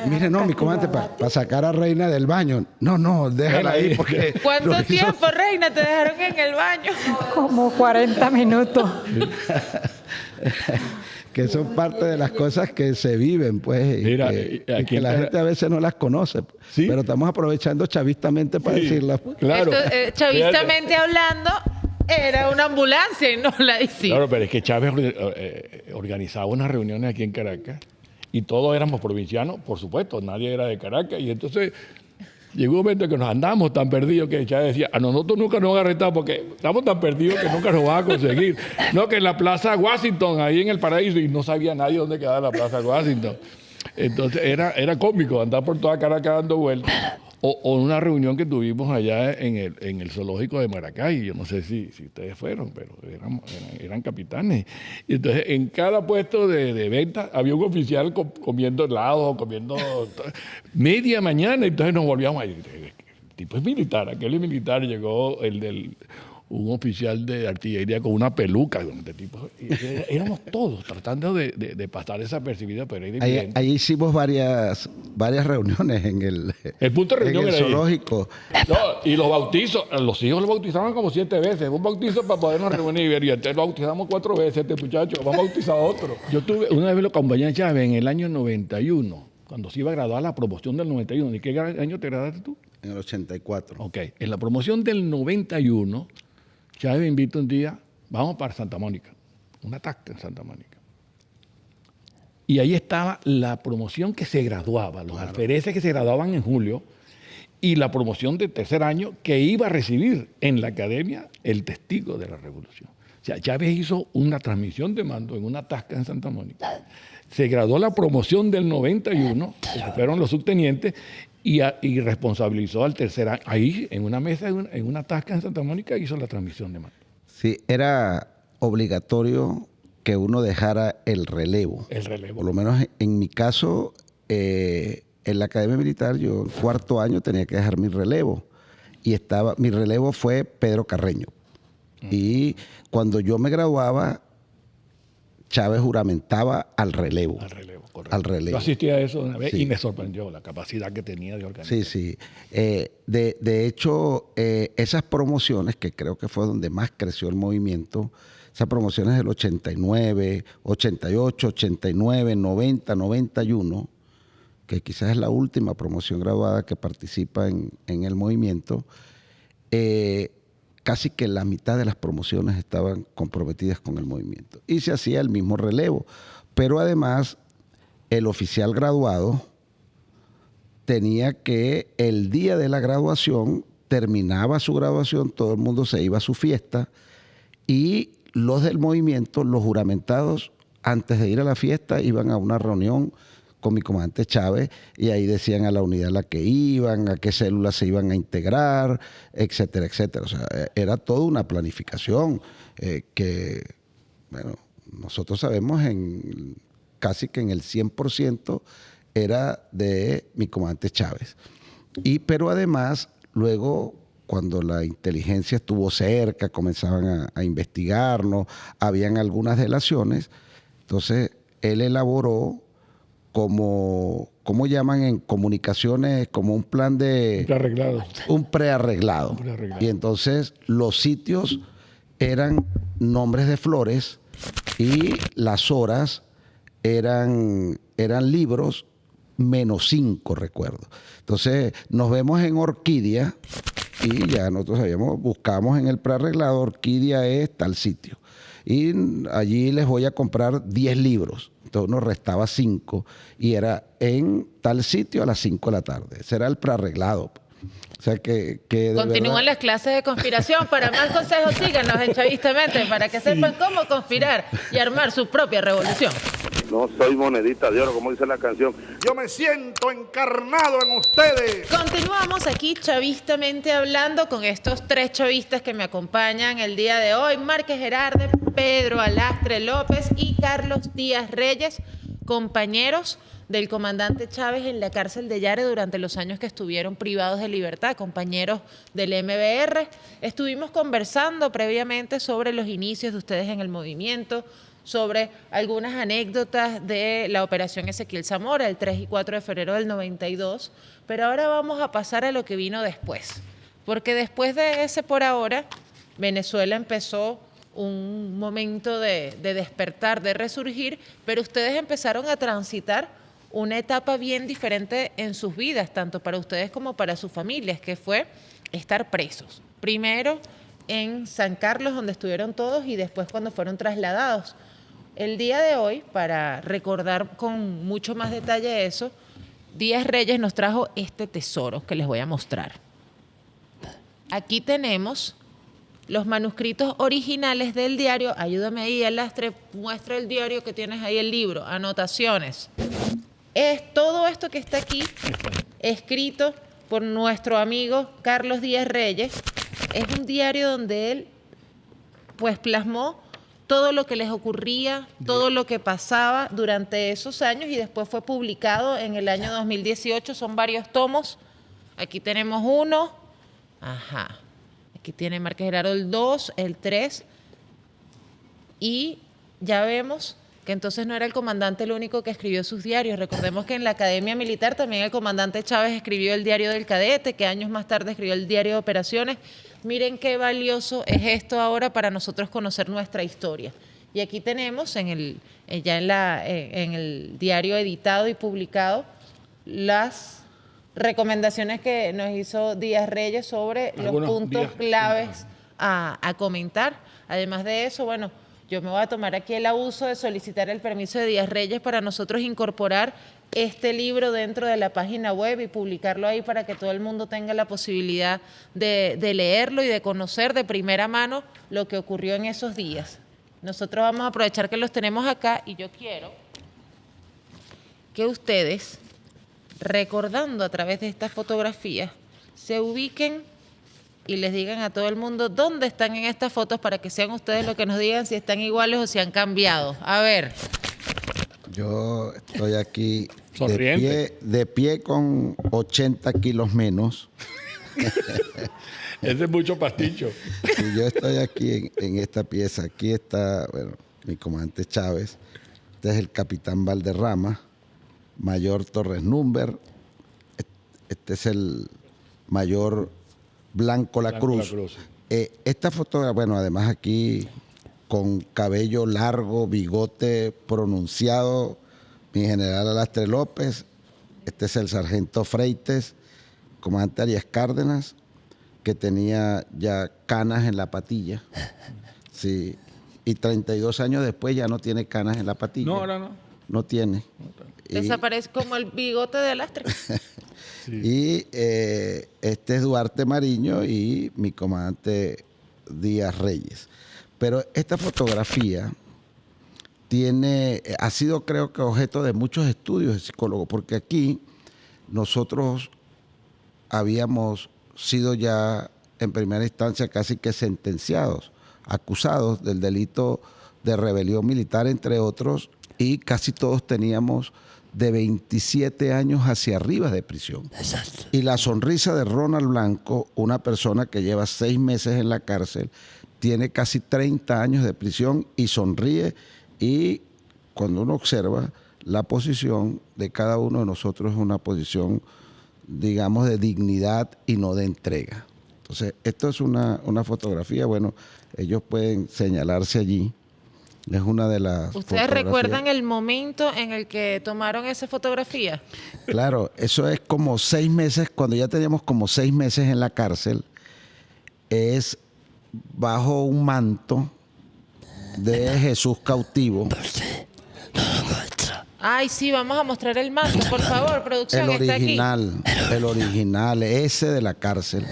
Mire, no, mi comandante, para sacar a Reina del baño. No, déjala ahí porque... ¿Cuánto tiempo, Reina, te dejaron en el baño? Como 40 minutos. Que son parte de las cosas que se viven, pues, Mira, y que la gente a veces no las conoce. ¿Sí? Pero estamos aprovechando chavistamente para decirlas. Pues. Claro. Esto, chavistamente hablando, era una ambulancia y no la DICIP. Claro, pero es que Chávez organizaba unas reuniones aquí en Caracas y todos éramos provincianos, por supuesto, nadie era de Caracas. Y entonces llegó un momento que nos andábamos tan perdidos que Chávez decía: a nosotros nunca nos van a arrestar porque estamos tan perdidos que nunca nos van a conseguir. No, que en la Plaza Washington, ahí en el Paraíso, y no sabía nadie dónde quedaba la Plaza Washington. Entonces era cómico andar por toda Caracas dando vueltas. O una reunión que tuvimos allá en el zoológico de Maracay. Yo no sé si ustedes fueron, pero eran capitanes. Y entonces en cada puesto de venta había un oficial comiendo helado, comiendo media mañana. Entonces nos volvíamos a ir. El tipo es militar, aquel es militar. Llegó un oficial de artillería con una peluca. Éramos todos tratando de pasar desapercibidos, pero era evidente. Ahí hicimos varias reuniones en el punto de reunión en el era zoológico. No, y los bautizos, los hijos los bautizaban como 7 veces. Un bautizo para podernos reunir. Y entonces lo bautizamos 4 veces, este muchacho, vamos a bautizar a otro. Yo tuve, una vez lo acompañé a Chávez en el año 91, cuando se iba a graduar la promoción del 91. ¿Y qué año te graduaste tú? En el 84. Ok, en la promoción del 91, Chávez me invita un día, vamos para Santa Mónica, una tacta en Santa Mónica. Y ahí estaba la promoción que se graduaba, los alfereces que se graduaban en julio, y la promoción de tercer año que iba a recibir en la academia el testigo de la revolución. Chávez hizo una transmisión de mando en una tasca en Santa Mónica. Se graduó la promoción del 91, que fueron los subtenientes, y responsabilizó al tercer año. Ahí, en una mesa, en una tasca en Santa Mónica, hizo la transmisión de mando. Sí, era obligatorio que uno dejara el relevo. El relevo. Por lo menos en mi caso, en la Academia Militar, yo en cuarto año tenía que dejar mi relevo. Y mi relevo fue Pedro Carreño. Y cuando yo me graduaba, Chávez juramentaba al relevo. Al relevo, correcto. Al relevo. Yo asistí a eso una vez Sí. y me sorprendió la capacidad que tenía de organizar. Sí, sí. De hecho, esas promociones, que creo que fue donde más creció el movimiento, esas promociones del 89, 88, 89, 90, 91, que quizás es la última promoción graduada que participa en el movimiento, casi que la mitad de las promociones estaban comprometidas con el movimiento. Y se hacía el mismo relevo. Pero además, el oficial graduado tenía que, el día de la graduación, terminaba su graduación, todo el mundo se iba a su fiesta, y los del movimiento, los juramentados, antes de ir a la fiesta, iban a una reunión con mi comandante Chávez, y ahí decían a la unidad a la que iban, a qué células se iban a integrar, etcétera, etcétera. O sea, era toda una planificación que, bueno, nosotros sabemos casi que en el 100% era de mi comandante Chávez. Pero además, luego, cuando la inteligencia estuvo cerca, comenzaban a investigarnos, habían algunas delaciones, entonces él elaboró ¿cómo llaman en comunicaciones? Como un plan de... Prearreglado. Un prearreglado. Y entonces los sitios eran nombres de flores y las horas eran libros -5, recuerdo. Entonces nos vemos en Orquídea y ya nosotros buscamos en el prearreglado, Orquídea es tal sitio. Y allí les voy a comprar 10 libros. Entonces uno restaba 5 y era en tal sitio a las 5 de la tarde. Ese era el prearreglado. O sea que Continúan las clases de conspiración. Para más consejos, síganos en Chavistamente para que sepan cómo conspirar y armar su propia revolución. No soy monedita de oro, como dice la canción. Yo me siento encarnado en ustedes. Continuamos aquí chavistamente hablando con estos 3 chavistas que me acompañan el día de hoy. Márquez Gerarde, Pedro Alastre López y Carlos Díaz Reyes, compañeros del comandante Chávez en la cárcel de Yare durante los años que estuvieron privados de libertad, compañeros del MBR. Estuvimos conversando previamente sobre los inicios de ustedes en el movimiento, sobre algunas anécdotas de la operación Ezequiel Zamora el 3 y 4 de febrero del 92, pero ahora vamos a pasar a lo que vino después, porque después de ese por ahora, Venezuela empezó un momento de despertar, de resurgir, pero ustedes empezaron a transitar una etapa bien diferente en sus vidas, tanto para ustedes como para sus familias, que fue estar presos. Primero en San Carlos, donde estuvieron todos, y después cuando fueron trasladados. El día de hoy, para recordar con mucho más detalle eso, Díaz Reyes nos trajo este tesoro que les voy a mostrar. Aquí tenemos los manuscritos originales del diario. Ayúdame ahí, Alastre, muestra el diario que tienes ahí, el libro, anotaciones. Es todo esto que está aquí, escrito por nuestro amigo Carlos Díaz Reyes. Es un diario donde él, pues, plasmó todo lo que les ocurría, todo lo que pasaba durante esos años, y después fue publicado en el año 2018. Son varios tomos. Aquí tenemos uno. Ajá. Aquí tiene Márquez Gerardo el 2, el 3. Y ya vemos que entonces no era el comandante el único que escribió sus diarios. Recordemos que en la Academia Militar también el comandante Chávez escribió el diario del cadete, que años más tarde escribió el diario de operaciones. Miren qué valioso es esto ahora para nosotros conocer nuestra historia. Y aquí tenemos en el diario editado y publicado las recomendaciones que nos hizo Díaz Reyes sobre los puntos claves a comentar. Además de eso, bueno, yo me voy a tomar aquí el abuso de solicitar el permiso de Díaz Reyes para nosotros incorporar este libro dentro de la página web y publicarlo ahí para que todo el mundo tenga la posibilidad de leerlo y de conocer de primera mano lo que ocurrió en esos días. Nosotros vamos a aprovechar que los tenemos acá y yo quiero que ustedes, recordando a través de estas fotografías, se ubiquen y les digan a todo el mundo dónde están en estas fotos para que sean ustedes los que nos digan si están iguales o si han cambiado. A ver. Yo estoy aquí Sonriente. de pie con 80 kilos menos. Ese es mucho pasticho. Y yo estoy aquí en esta pieza. Aquí está, bueno, mi comandante Chávez. Este es el capitán Valderrama, mayor Torres Number. Este es el mayor Blanco La Cruz. Esta foto, bueno, además aquí con cabello largo, bigote pronunciado, mi general Alastre López. Este es el sargento Freites, comandante Arias Cárdenas, que tenía ya canas en la patilla. Sí. Y 32 años después ya no tiene canas en la patilla. No, ahora no. No tiene. Desaparece como el bigote de Alastre. Sí. Y este es Duarte Mariño y mi comandante Díaz Reyes. Pero esta fotografía ha sido, creo que, objeto de muchos estudios de psicólogos, porque aquí nosotros habíamos sido ya en primera instancia casi que sentenciados, acusados del delito de rebelión militar, entre otros, y casi todos teníamos de 27 años hacia arriba de prisión. Exacto. Y la sonrisa de Ronald Blanco, una persona que lleva 6 meses en la cárcel, tiene casi 30 años de prisión y sonríe, y cuando uno observa la posición de cada uno de nosotros es una posición, digamos, de dignidad y no de entrega. Entonces, esto es una fotografía, bueno, ellos pueden señalarse allí. Es una de las ¿Ustedes recuerdan el momento en el que tomaron esa fotografía? Claro, eso es como 6 meses, cuando ya teníamos como 6 meses en la cárcel, es bajo un manto de Jesús cautivo. Ay, sí, vamos a mostrar el manto, por favor, producción, El está aquí. original, ese de la cárcel.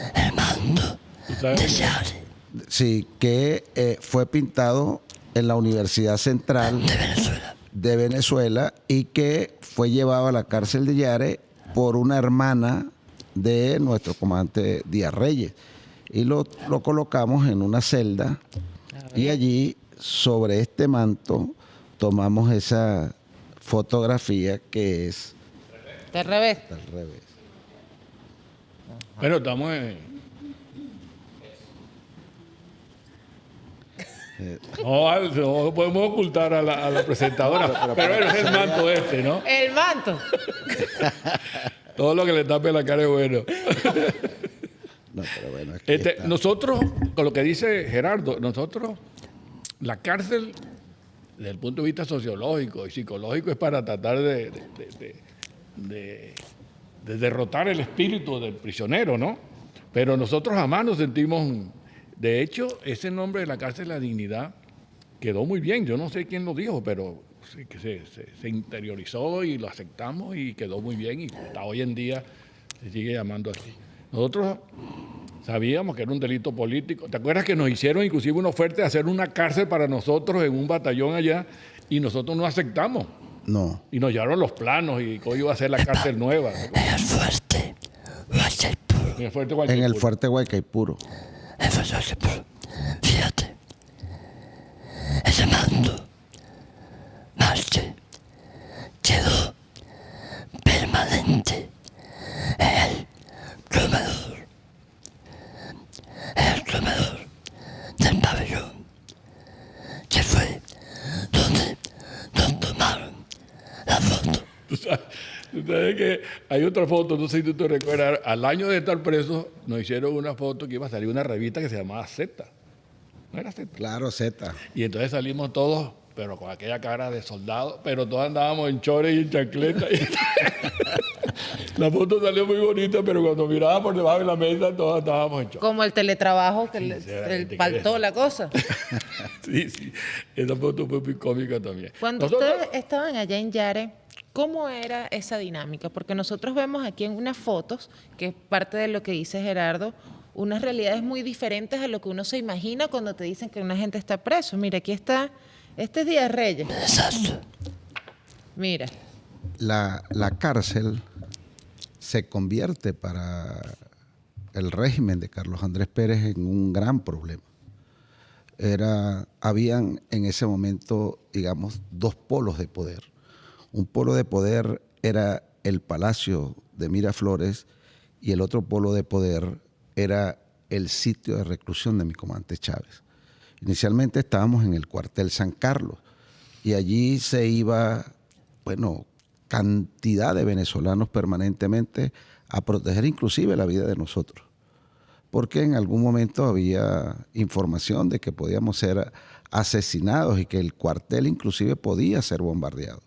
Sí, que fue pintado en la Universidad Central de Venezuela y que fue llevado a la cárcel de Yare por una hermana de nuestro comandante Díaz Reyes. Y lo colocamos en una celda y allí, sobre este manto, tomamos esa fotografía que es De revés. al revés. Bueno, estamos en... No podemos ocultar a la presentadora, pero es el manto este, ¿no? El manto. Todo lo que le tape la cara es bueno. No, pero bueno, aquí está. Nosotros, con lo que dice Gerardo, nosotros, la cárcel, desde el punto de vista sociológico y psicológico, es para tratar de derrotar el espíritu del prisionero, ¿no? Pero nosotros jamás nos sentimos... De hecho, ese nombre de la cárcel, La Dignidad, quedó muy bien. Yo no sé quién lo dijo, pero sí que se interiorizó y lo aceptamos y quedó muy bien y hasta hoy en día se sigue llamando así. Nosotros sabíamos que era un delito político. ¿Te acuerdas que nos hicieron inclusive una oferta de hacer una cárcel para nosotros en un batallón allá y nosotros no aceptamos? No. Y nos llevaron los planos y hoy iba a ser la cárcel nueva. En el fuerte, Guaycaipuro. En el fuerte En Guaycaipuro. el fuerte Guaycaipuro. En el fuerte Guaycaipuro. Fíjate, ese mando, Marche, quedó permanente en el comedor. En el comedor del pabellón, que fue donde nos tomaron la foto. Tú sabes que hay otra foto, no sé si tú te recuerdas, al año de estar preso nos hicieron una foto que iba a salir una revista que se llamaba Z. ¿No era Z? Claro, Z. Y entonces salimos todos, pero con aquella cara de soldado, pero todos andábamos en chores y en chancleta. La foto salió muy bonita, pero cuando miraba por debajo de la mesa, todos estábamos hechos. Como el teletrabajo, que faltó la cosa. Sí, sí. Esa foto fue muy cómica también. Cuando ustedes estaban allá en Yare, ¿cómo era esa dinámica? Porque nosotros vemos aquí en unas fotos, que es parte de lo que dice Gerardo, unas realidades muy diferentes a lo que uno se imagina cuando te dicen que una gente está preso. Mira, aquí está, este es Díaz Reyes. Exacto. Mira. La cárcel se convierte para el régimen de Carlos Andrés Pérez en un gran problema. Habían en ese momento, digamos, dos polos de poder. Un polo de poder era el Palacio de Miraflores y el otro polo de poder era el sitio de reclusión de mi comandante Chávez. Inicialmente estábamos en el cuartel San Carlos y allí se iba, cantidad de venezolanos permanentemente a proteger inclusive la vida de nosotros. Porque en algún momento había información de que podíamos ser asesinados y que el cuartel inclusive podía ser bombardeado.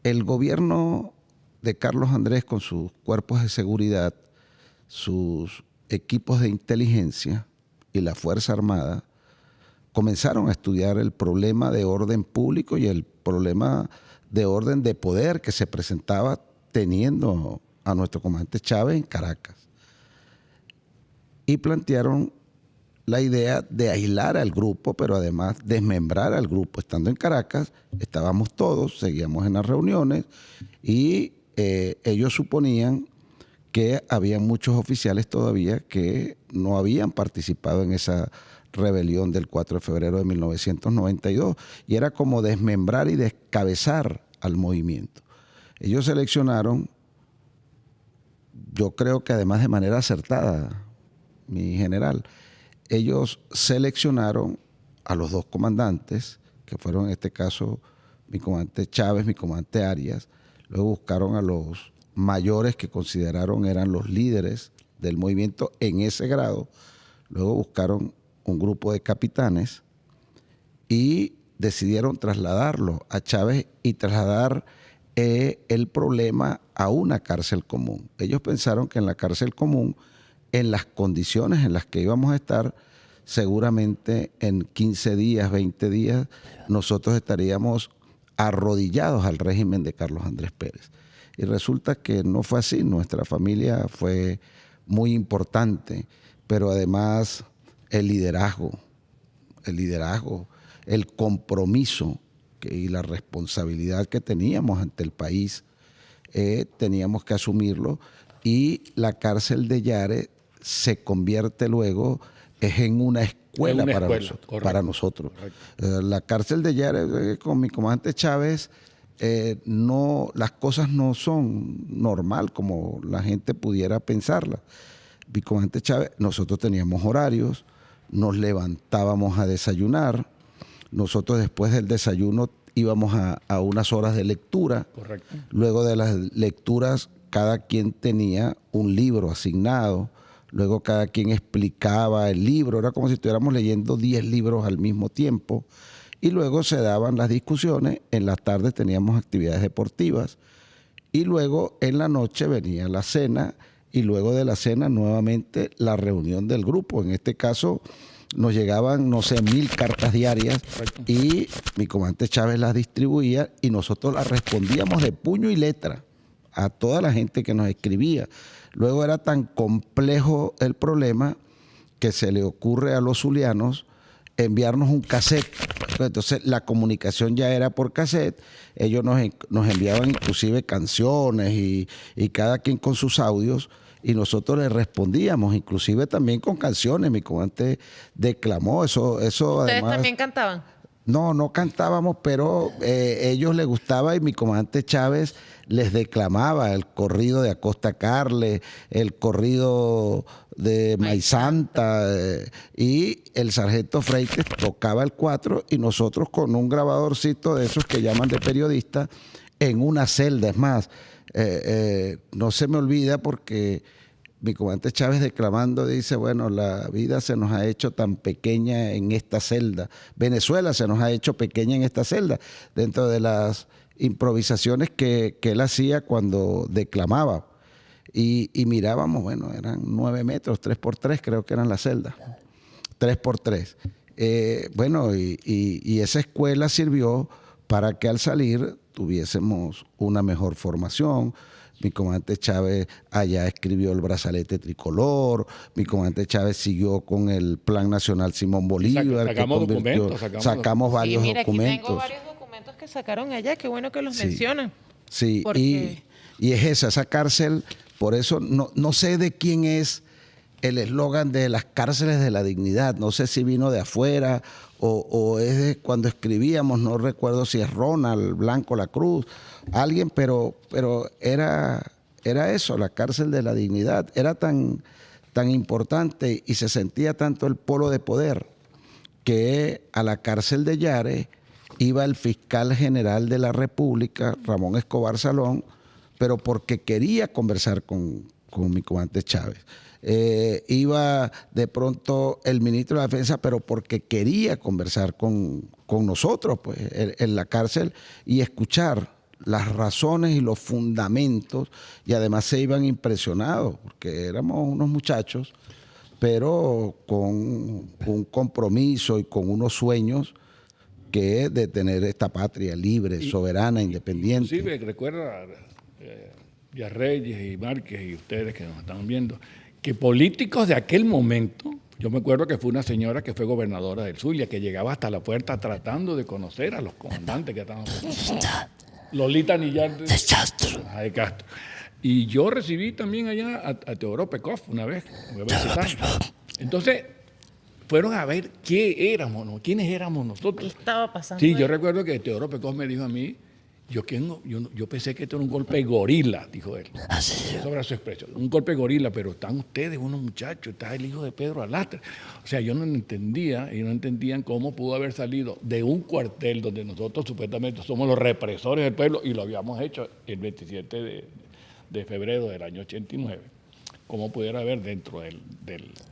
El gobierno de Carlos Andrés, con sus cuerpos de seguridad, sus equipos de inteligencia y la Fuerza Armada, comenzaron a estudiar el problema de orden público y el problema de orden de poder que se presentaba teniendo a nuestro comandante Chávez en Caracas. Y plantearon la idea de aislar al grupo, pero además desmembrar al grupo. Estando en Caracas, estábamos todos, seguíamos en las reuniones y ellos suponían que había muchos oficiales todavía que no habían participado en esa rebelión del 4 de febrero de 1992 y era como desmembrar y descabezar al movimiento. Ellos seleccionaron, yo creo que además de manera acertada, mi general, ellos seleccionaron a los dos comandantes, que fueron en este caso mi comandante Chávez, mi comandante Arias, luego buscaron a los mayores que consideraron eran los líderes del movimiento en ese grado, luego buscaron un grupo de capitanes y decidieron trasladarlo a Chávez y trasladar el problema a una cárcel común. Ellos pensaron que en la cárcel común, en las condiciones en las que íbamos a estar, seguramente en 15 días, 20 días, nosotros estaríamos arrodillados al régimen de Carlos Andrés Pérez. Y resulta que no fue así. Nuestra familia fue muy importante, pero además el liderazgo, el compromiso y la responsabilidad que teníamos ante el país, teníamos que asumirlo y la cárcel de Yare se convierte luego en una escuela, para nosotros. La cárcel de Yare con mi comandante Chávez, las cosas no son normal como la gente pudiera pensarla. Mi comandante Chávez, nosotros teníamos horarios, nos levantábamos a desayunar, nosotros después del desayuno íbamos a unas horas de lectura. Correcto. Luego de las lecturas, cada quien tenía un libro asignado, luego cada quien explicaba el libro, era como si estuviéramos leyendo 10 libros al mismo tiempo, y luego se daban las discusiones, en la tarde teníamos actividades deportivas, y luego en la noche venía la cena, y luego de la cena nuevamente la reunión del grupo. En este caso nos llegaban, 1000 cartas diarias. Correcto. Y mi comandante Chávez las distribuía y nosotros las respondíamos de puño y letra a toda la gente que nos escribía. Luego era tan complejo el problema que se le ocurre a los zulianos enviarnos un cassette. Entonces la comunicación ya era por cassette, ellos nos enviaban inclusive canciones y cada quien con sus audios y nosotros les respondíamos, inclusive también con canciones. Mi comandante declamó eso. ¿Ustedes además, también cantaban? No cantábamos, pero ellos les gustaba y mi comandante Chávez les declamaba el corrido de Acosta Carles, el corrido de Maizanta, y el sargento Freites tocaba el 4 y nosotros con un grabadorcito de esos que llaman de periodista en una celda. Es más, no se me olvida porque mi comandante Chávez declamando dice, bueno, la vida se nos ha hecho tan pequeña en esta celda. Venezuela se nos ha hecho pequeña en esta celda. Dentro de las improvisaciones que él hacía cuando declamaba. Y mirábamos, bueno, eran 9 metros, 3x3 creo que eran las celdas. 3x3. Bueno, y esa escuela sirvió para que al salir tuviésemos una mejor formación. Mi comandante Chávez allá escribió el brazalete tricolor, mi comandante Chávez siguió con el Plan Nacional Simón Bolívar. Sacamos varios documentos. Aquí tengo varios documentos que sacaron allá, qué bueno que los mencionan. Sí, Porque... y es esa cárcel, por eso no sé de quién es el eslogan de las cárceles de la dignidad, no sé si vino de afuera o es de cuando escribíamos, no recuerdo si es Ronald Blanco La Cruz, alguien, pero era eso, la cárcel de la dignidad, era tan importante y se sentía tanto el polo de poder que a la cárcel de Yare iba el fiscal general de la República, Ramón Escobar Salón, pero porque quería conversar con mi comandante Chávez. Iba de pronto el ministro de la Defensa, pero porque quería conversar con nosotros pues, en la cárcel y escuchar las razones y los fundamentos, y además se iban impresionados, porque éramos unos muchachos, pero con un compromiso y con unos sueños que es de tener esta patria libre, soberana, independiente. Inclusive, recuerda, ya Reyes y Márquez y ustedes que nos están viendo, que políticos de aquel momento, yo me acuerdo que fue una señora que fue gobernadora del Zulia, que llegaba hasta la puerta tratando de conocer a los comandantes que estaban. Lolita Nillar de Castro. Y yo recibí también allá a Teodoro Pekov una vez. Entonces, fueron a ver quiénes éramos nosotros. ¿Qué estaba pasando? Sí, yo recuerdo que Teodoro Pekov me dijo a mí, yo pensé que esto era un golpe gorila, dijo él. Sobre su expresión. Un golpe gorila, pero están ustedes, unos muchachos, está el hijo de Pedro Alastre. O sea, yo no entendía y no entendían cómo pudo haber salido de un cuartel donde nosotros supuestamente somos los represores del pueblo y lo habíamos hecho el 27 de febrero del año 89. Cómo pudiera haber dentro de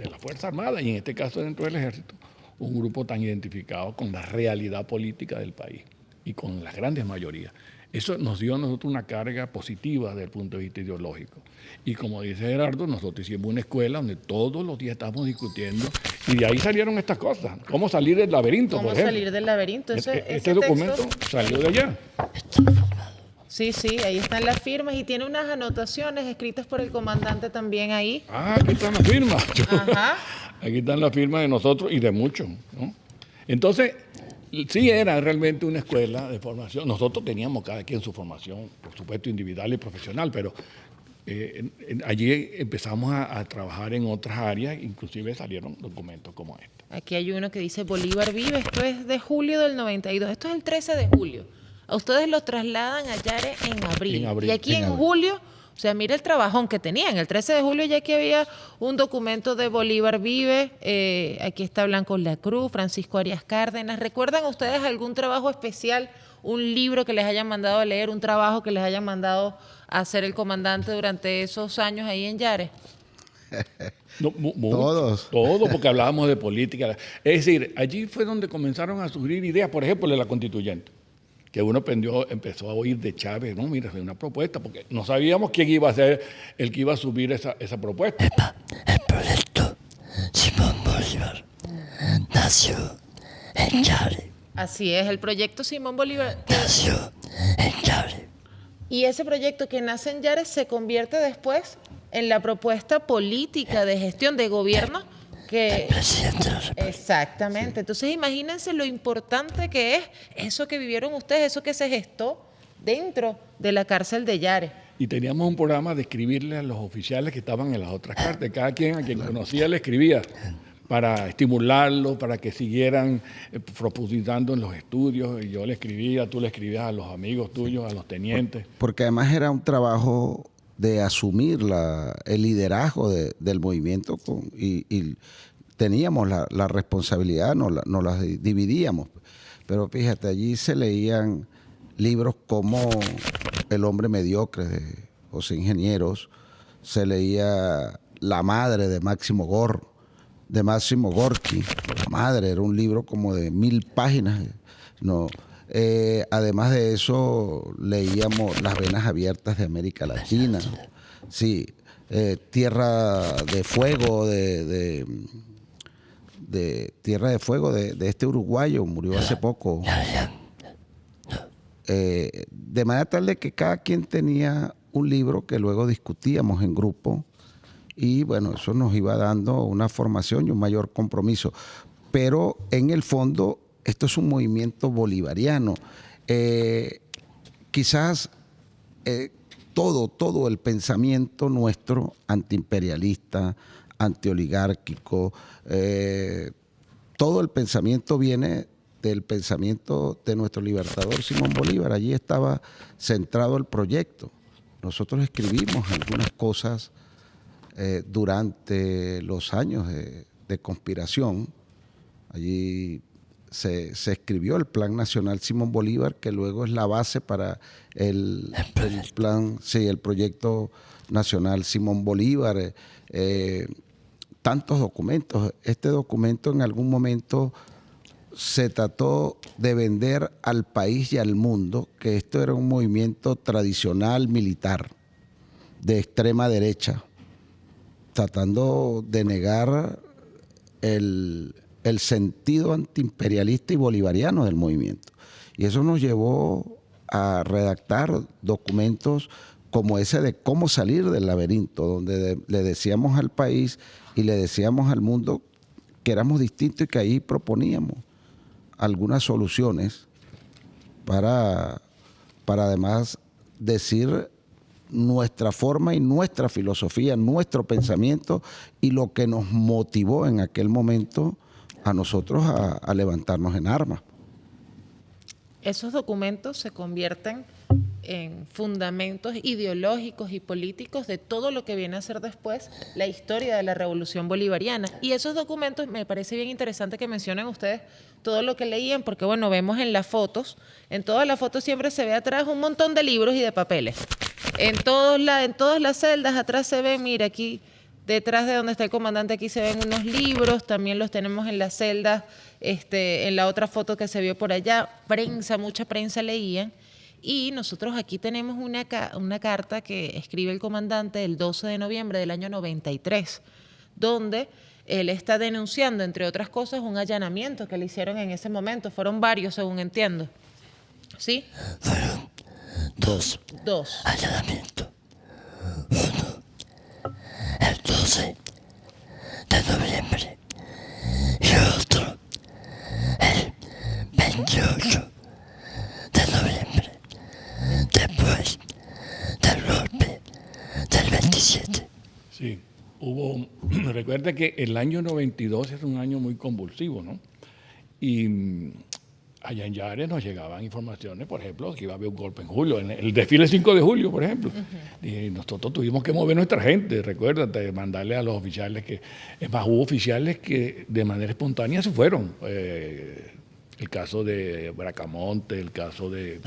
la Fuerza Armada y en este caso dentro del Ejército un grupo tan identificado con la realidad política del país y con las grandes mayorías. Eso nos dio a nosotros una carga positiva desde el punto de vista ideológico. Y como dice Gerardo, nosotros hicimos una escuela donde todos los días estábamos discutiendo y de ahí salieron estas cosas. ¿Cómo salir del laberinto, por ejemplo? ¿Cómo salir del laberinto? Este documento salió de allá. Sí, ahí están las firmas y tiene unas anotaciones escritas por el comandante también ahí. Aquí están las firmas. Ajá. Aquí están las firmas de nosotros y de muchos, ¿no? Entonces, sí era realmente una escuela de formación. Nosotros teníamos cada quien su formación, por supuesto, individual y profesional, pero allí empezamos a trabajar en otras áreas, inclusive salieron documentos como este. Aquí hay uno que dice Bolívar vive, esto es de julio del 92, esto es el 13 de julio. A ustedes lo trasladan a Yare en abril. Y aquí en julio, o sea, mira el trabajón que tenían. El 13 de julio ya que había un documento de Bolívar vive, aquí está Blanco La Cruz, Francisco Arias Cárdenas. ¿Recuerdan ustedes algún trabajo especial, un libro que les hayan mandado a leer, un trabajo que les hayan mandado a hacer el comandante durante esos años ahí en Yare? No, todos, porque hablábamos de política. Es decir, allí fue donde comenzaron a surgir ideas, por ejemplo, de la constituyente, que uno empezó a oír de Chávez, no, mira, es una propuesta, porque no sabíamos quién iba a ser el que iba a subir esa propuesta. El proyecto Simón Bolívar nació en Yare. Así es, el proyecto Simón Bolívar nació en Yare. Y ese proyecto que nace en Yare se convierte después en la propuesta política de gestión de gobierno que... El presidente de la República. Exactamente. Entonces imagínense lo importante que es eso que vivieron ustedes, eso que se gestó dentro de la cárcel de Yare. Y teníamos un programa de escribirle a los oficiales que estaban en las otras cárceles. Cada quien a quien conocía le escribía para estimularlos, para que siguieran profundizando en los estudios. Y yo le escribía, tú le escribías a los amigos tuyos, a los tenientes. Porque además era un trabajo de asumir el liderazgo del movimiento y teníamos la responsabilidad, nos las dividíamos. Pero fíjate, allí se leían libros como El hombre mediocre de José Ingenieros, se leía La madre de Máximo Gorki. La madre era un libro como de 1000 páginas. Además de eso, leíamos Las Venas Abiertas de América Latina. Sí, Tierra de Fuego de Tierra de Fuego de este uruguayo, murió hace poco. De manera tal de que cada quien tenía un libro que luego discutíamos en grupo y bueno, eso nos iba dando una formación y un mayor compromiso. Pero en el fondo, esto es un movimiento bolivariano. Quizás todo el pensamiento nuestro antiimperialista, antioligárquico, todo el pensamiento viene del pensamiento de nuestro libertador Simón Bolívar. Allí estaba centrado el proyecto. Nosotros escribimos algunas cosas durante los años de conspiración. Allí se escribió el Plan Nacional Simón Bolívar, que luego es la base para el plan, sí, el Proyecto Nacional Simón Bolívar. Tantos documentos. Este documento en algún momento se trató de vender al país y al mundo que esto era un movimiento tradicional militar de extrema derecha, tratando de negar el sentido antiimperialista y bolivariano del movimiento. Y eso nos llevó a redactar documentos como ese de cómo salir del laberinto, donde le decíamos al país y le decíamos al mundo que éramos distintos y que ahí proponíamos algunas soluciones para además decir nuestra forma y nuestra filosofía, nuestro pensamiento y lo que nos motivó en aquel momento a nosotros a levantarnos en armas. Esos documentos se convierten en fundamentos ideológicos y políticos de todo lo que viene a ser después la historia de la Revolución Bolivariana. Y esos documentos, me parece bien interesante que mencionen ustedes todo lo que leían, porque bueno, vemos en las fotos, en todas las fotos siempre se ve atrás un montón de libros y de papeles. En todas las celdas atrás se ven, mira, aquí detrás de donde está el comandante, aquí se ven unos libros, también los tenemos en las celdas, en la otra foto que se vio por allá, prensa, mucha prensa leían. Y nosotros aquí tenemos una carta que escribe el comandante el 12 de noviembre del año 93, donde él está denunciando, entre otras cosas, un allanamiento que le hicieron en ese momento. Fueron varios, según entiendo. ¿Sí? Fueron dos allanamientos. Uno, el 12 de noviembre, y otro, el 28 de noviembre, después del golpe del 27. Sí, recuerda que el año 92 es un año muy convulsivo, ¿no? Y allá en Yare nos llegaban informaciones, por ejemplo, que iba a haber un golpe en julio, en el desfile 5 de julio, por ejemplo. Y nosotros tuvimos que mover nuestra gente, recuérdate, mandarle a los oficiales que... Es más, hubo oficiales que de manera espontánea se fueron. El caso de Bracamonte, el caso de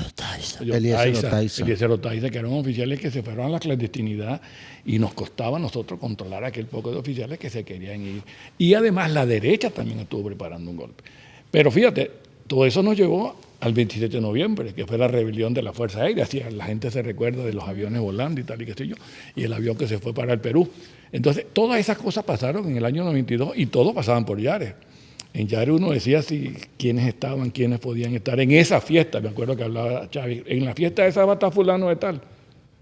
Eliezer Otaiza, que eran oficiales que se fueron a la clandestinidad y nos costaba a nosotros controlar aquel poco de oficiales que se querían ir. Y además la derecha también estuvo preparando un golpe. Pero fíjate, todo eso nos llevó al 27 de noviembre, que fue la rebelión de la Fuerza Aérea. Así, la gente se recuerda de los aviones volando y tal y qué sé yo, y el avión que se fue para el Perú. Entonces, todas esas cosas pasaron en el año 92 y todos pasaban por Yare. En Yare uno decía si quiénes estaban, quiénes podían estar en esa fiesta. Me acuerdo que hablaba Chávez, en la fiesta esa va a estar fulano de tal.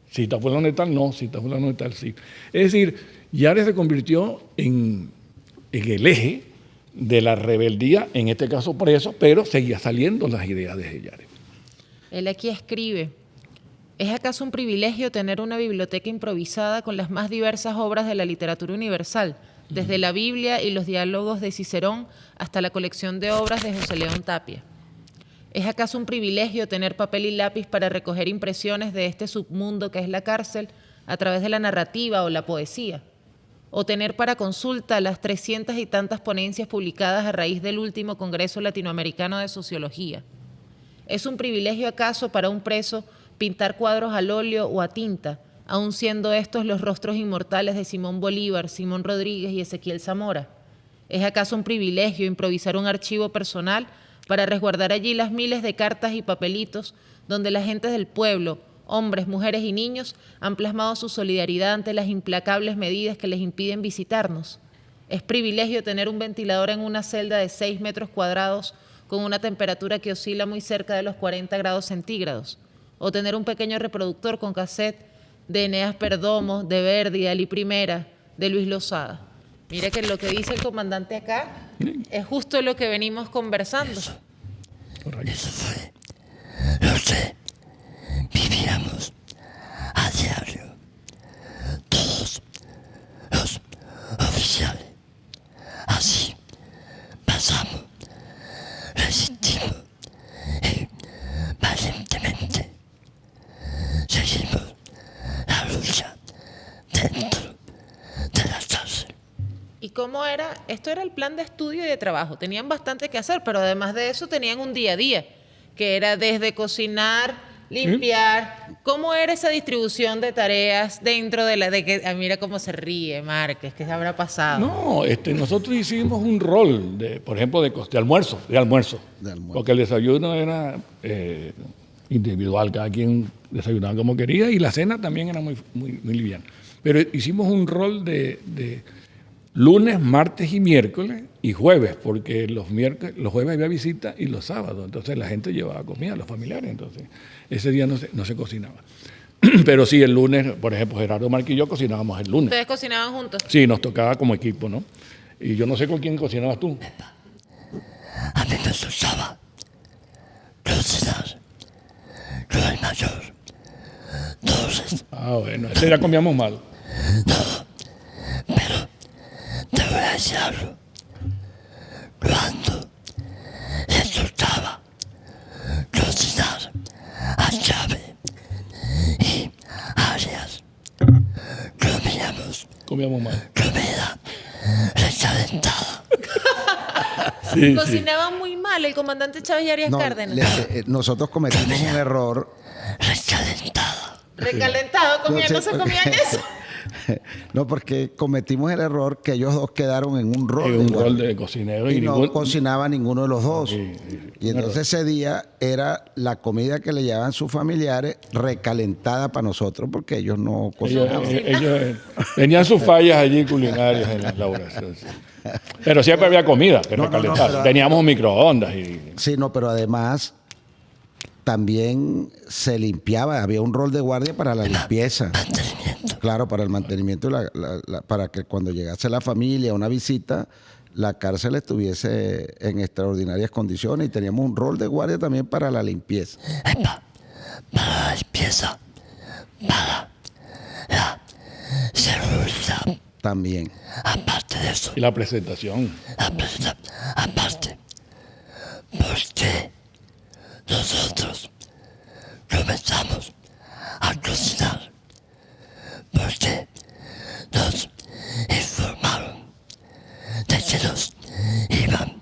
Si está fulano de tal, no. Si está fulano de tal, sí. Es decir, Yare se convirtió en el eje de la rebeldía, en este caso preso, pero seguía saliendo las ideas de Yare. Él aquí escribe: ¿es acaso un privilegio tener una biblioteca improvisada con las más diversas obras de la literatura universal, desde la Biblia y los diálogos de Cicerón hasta la colección de obras de José León Tapia? ¿Es acaso un privilegio tener papel y lápiz para recoger impresiones de este submundo que es la cárcel a través de la narrativa o la poesía? ¿O tener para consulta las 300 y tantas ponencias publicadas a raíz del último Congreso Latinoamericano de Sociología? ¿Es un privilegio acaso para un preso pintar cuadros al óleo o a tinta, aun siendo estos los rostros inmortales de Simón Bolívar, Simón Rodríguez y Ezequiel Zamora? ¿Es acaso un privilegio improvisar un archivo personal para resguardar allí las miles de cartas y papelitos donde las gentes del pueblo, hombres, mujeres y niños, han plasmado su solidaridad ante las implacables medidas que les impiden visitarnos. Es privilegio tener un ventilador en una celda de 6 metros cuadrados con una temperatura que oscila muy cerca de los 40 grados centígrados, o tener un pequeño reproductor con cassette de Eneas Perdomo, de Verdi, de Ali Primera, de Luis Lozada. Mire que lo que dice el comandante acá es justo lo que venimos conversando. Eso fue lo que vivíamos a diario. Todos los oficiales. Así pasamos, resistimos y valientemente seguimos la lucha dentro de la cárcel. ¿Y cómo era? Esto era el plan de estudio y de trabajo. Tenían bastante que hacer, pero además de eso tenían un día a día, que era desde cocinar, limpiar. ¿Cómo era esa distribución de tareas dentro de la... mira cómo se ríe Márquez, ¿qué se habrá pasado? No, nosotros hicimos un rol, por ejemplo, de almuerzo. Porque el desayuno era individual, cada quien desayunaba como quería, y la cena también era muy liviana. Pero hicimos un rol de lunes, martes y miércoles y jueves, porque los jueves había visita y los sábados, entonces la gente llevaba comida, los familiares, entonces ese día no se cocinaba. Pero sí, el lunes, por ejemplo, Gerardo Márquez y yo cocinábamos el lunes. ¿Ustedes cocinaban juntos? Sí, nos tocaba como equipo, ¿no? Y yo no sé con quién cocinabas tú. A mí me gustaba cocinar con el mayor. Entonces, Bueno, ese día comíamos mal. pero te voy a decir algo. Cuando le tocaba cocinar a Chávez y Arias, Comíamos mal. comida recalentada. Sí, Cocinaban muy mal el comandante Chávez y Arias No, Cárdenas. nosotros cometimos un error. Recalentada. Recalentado, no se comían eso. No, porque cometimos el error que ellos dos quedaron en un rol. Un rol de cocinero y no cocinaba ninguno de los dos. Sí. Y entonces ese día era la comida que le llevaban sus familiares recalentada para nosotros, porque ellos no cocinaban. Ellos tenían sus fallas allí culinarias en las elaboraciones. Pero siempre había comida que recalentar. pero- Teníamos microondas y... Sí, no, pero además también se limpiaba, había un rol de guardia para la limpieza. Claro, para el mantenimiento, para que cuando llegase la familia, una visita, la cárcel estuviese en extraordinarias condiciones, y teníamos un rol de guardia también para la limpieza. Para la limpieza, para la seguridad. También. Aparte de eso, Y la presentación. aparte, porque nosotros comenzamos a cocinar, porque nos informaron de que nos iban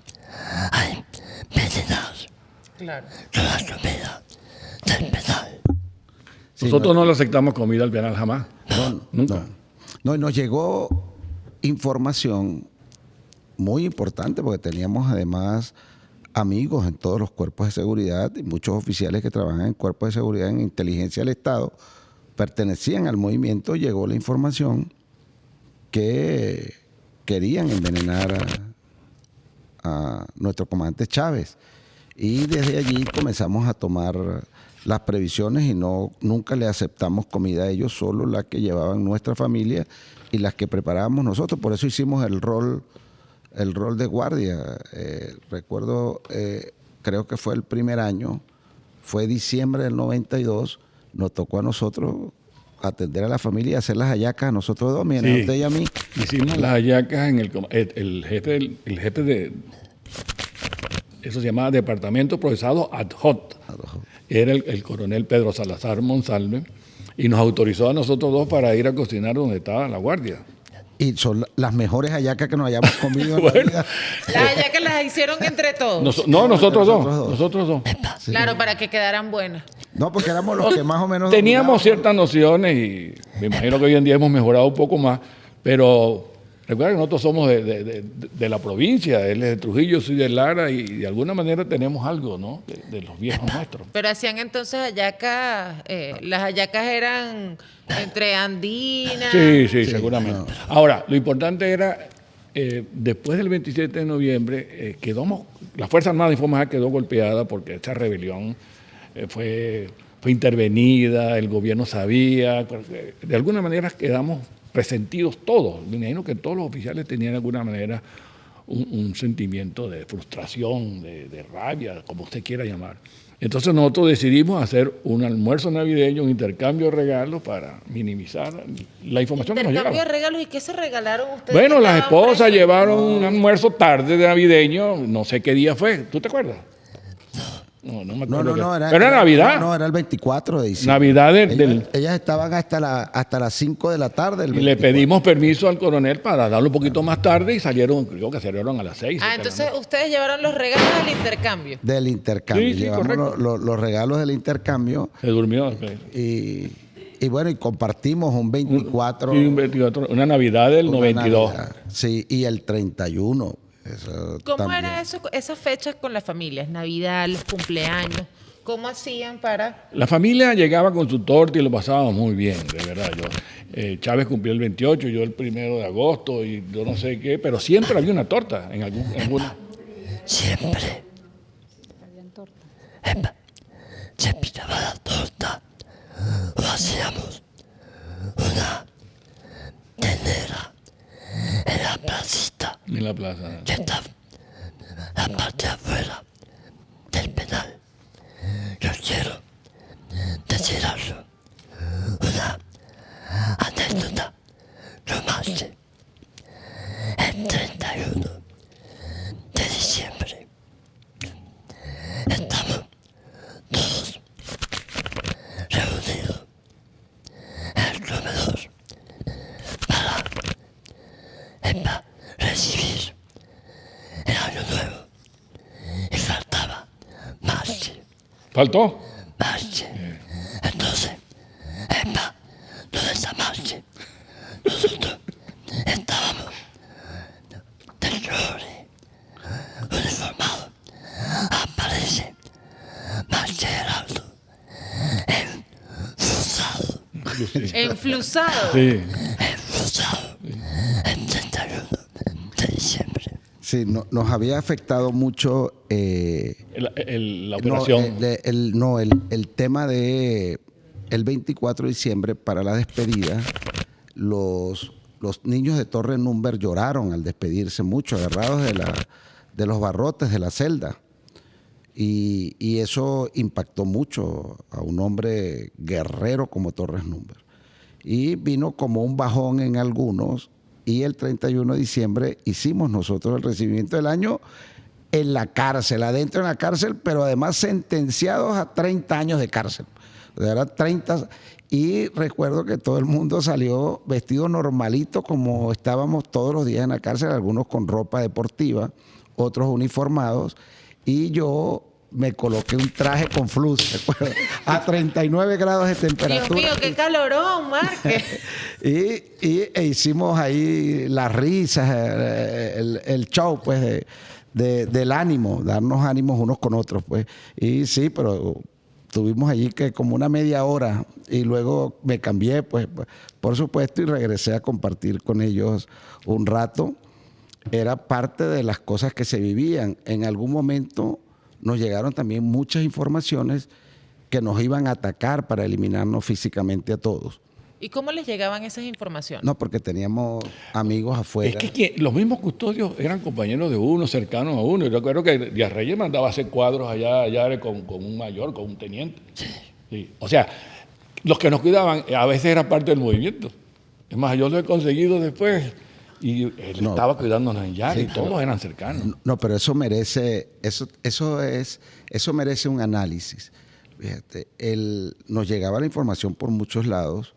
a envenenar Claro. con la comida del penal. Sí, Nosotros no le aceptamos comida al penal jamás. Nunca. No, y nos llegó información muy importante, porque teníamos además amigos en todos los cuerpos de seguridad, y muchos oficiales que trabajan en cuerpos de seguridad en inteligencia del Estado pertenecían al movimiento. Llegó la información que querían envenenar a nuestro comandante Chávez, y desde allí comenzamos a tomar las previsiones, y nunca le aceptamos comida a ellos, solo la que llevaban nuestra familia y las que preparábamos nosotros. Por eso hicimos el rol de guardia. Recuerdo, creo que fue el primer año, fue diciembre del 92, nos tocó a nosotros atender a la familia y hacer las hallacas a nosotros dos, miren, a usted y a mí. Hicimos las hallacas en el jefe de... Eso se llamaba Departamento Procesado Ad Hoc. Era el coronel Pedro Salazar Monsalve, y nos autorizó a nosotros dos para ir a cocinar donde estaba la guardia. Y son las mejores hallacas que nos hayamos comido en la vida. Ya que las hicieron entre todos. Nosotros dos. Claro, para que quedaran buenas. No, porque éramos los que más o menos Teníamos dominábamos. ciertas nociones, y me imagino que hoy en día hemos mejorado un poco más, pero Recuerda que nosotros somos de la provincia, él es de Trujillo, yo soy de Lara y de alguna manera tenemos algo, ¿no? De los viejos nuestros. Pero hacían entonces hallacas, las hallacas eran entre andinas. Sí, seguramente. No. Ahora, lo importante era, después del 27 de noviembre, la Fuerza Armada Informada quedó golpeada porque esta rebelión fue intervenida, el gobierno sabía, de alguna manera quedamos resentidos todos. Me imagino que todos los oficiales tenían de alguna manera un sentimiento de frustración, de rabia, como usted quiera llamar. Entonces nosotros decidimos hacer un almuerzo navideño, un intercambio de regalos para minimizar la información que nos llegaba. ¿Intercambio de regalos? ¿Y qué se regalaron ustedes? Bueno, las esposas llevaron un almuerzo tarde de navideño, no sé qué día fue, ¿tú te acuerdas? No me acuerdo. Pero era Navidad. No, era el 24 de diciembre. Navidad ellas estaban hasta las 5 de la tarde. Y le pedimos permiso al coronel para darlo un poquito más tarde y creo que salieron a las 6. Entonces ustedes llevaron los regalos del intercambio. Del intercambio. Sí, llevamos los regalos del intercambio. Se durmió. Y bueno, y compartimos un 24. Sí, un 24, una Navidad del 92. Navidad, sí, y el 31. ¿Cómo también era eso, esas fechas con las familias? Navidad, los cumpleaños. ¿Cómo hacían para...? La familia llegaba con su torta y lo pasábamos muy bien, de verdad. Chávez cumplió el 28, yo el 1 de agosto y yo no sé qué, pero siempre había una torta en alguna. Siempre. Se pillaba la torta o hacíamos una tenera en la placita. En la plaza. Que está la parte de afuera del penal. Yo quiero decir algo. Una anécdota romance. El 31 de diciembre estamos todos reunidos en el comedor para recibir el año nuevo y faltaba Marche. ¿Faltó? Marche. Entonces, ¿dónde está Marche? Nosotros estábamos de colores uniformados. Aparece Marche Geraldo enfusado. ¿Enflusado? Sí. Enfusado. El 31 de diciembre. Sí, nos había afectado mucho La operación. el tema de el 24 de diciembre para la despedida. Los niños de Torre Númber lloraron al despedirse mucho, agarrados de los barrotes de la celda. Y eso impactó mucho a un hombre guerrero como Torres Númber. Y vino como un bajón en algunos. Y el 31 de diciembre hicimos nosotros el recibimiento del año en la cárcel, adentro en la cárcel, pero además sentenciados a 30 años de cárcel. O sea, eran 30. Y recuerdo que todo el mundo salió vestido normalito, como estábamos todos los días en la cárcel, algunos con ropa deportiva, otros uniformados. Y yo me coloqué un traje con flux, a 39 grados de temperatura. Dios mío, qué calorón, Márquez. e hicimos ahí las risas, el show, pues, del ánimo, darnos ánimos unos con otros, pues. Y sí, pero tuvimos allí que como una media hora y luego me cambié, pues, por supuesto, y regresé a compartir con ellos un rato. Era parte de las cosas que se vivían. En algún momento nos llegaron también muchas informaciones que nos iban a atacar para eliminarnos físicamente a todos. ¿Y cómo les llegaban esas informaciones? No, porque teníamos amigos afuera. Es que los mismos custodios eran compañeros de uno, cercanos a uno. Yo recuerdo que Díaz Reyes mandaba a hacer cuadros allá con un mayor, con un teniente. Sí. O sea, los que nos cuidaban a veces eran parte del movimiento. Es más, yo lo he conseguido después. Y él estaba cuidándonos en Yara, sí, y todos eran cercanos. No, pero eso merece un análisis. Fíjate, nos llegaba la información por muchos lados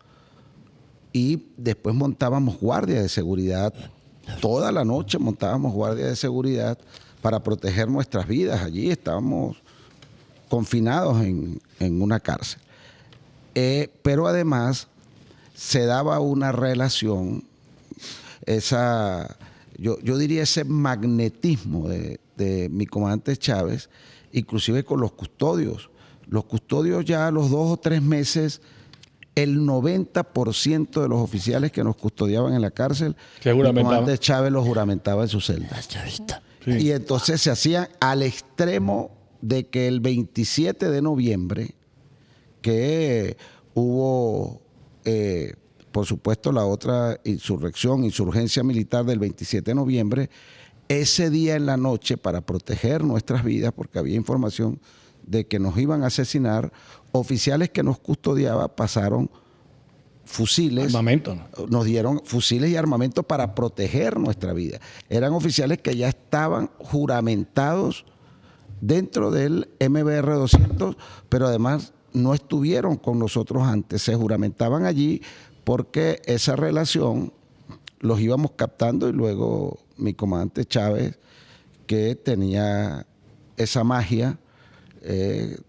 y después montábamos guardia de seguridad. Toda la noche montábamos guardia de seguridad para proteger nuestras vidas. Allí estábamos confinados en una cárcel. Pero además se daba una relación. yo diría ese magnetismo de mi comandante Chávez, inclusive con los custodios. Los custodios ya a los 2 o 3 meses, el 90% de los oficiales que nos custodiaban en la cárcel, mi comandante Chávez los juramentaba en su celda. Sí. Y entonces se hacían al extremo de que el 27 de noviembre, que hubo, por supuesto, la otra insurgencia militar del 27 de noviembre, ese día en la noche, para proteger nuestras vidas, porque había información de que nos iban a asesinar, oficiales que nos custodiaban pasaron fusiles. Armamento, ¿no? Nos dieron fusiles y armamento para proteger nuestra vida. Eran oficiales que ya estaban juramentados dentro del MBR 200, pero además no estuvieron con nosotros antes. Se juramentaban allí porque esa relación los íbamos captando, y luego mi comandante Chávez, que tenía esa magia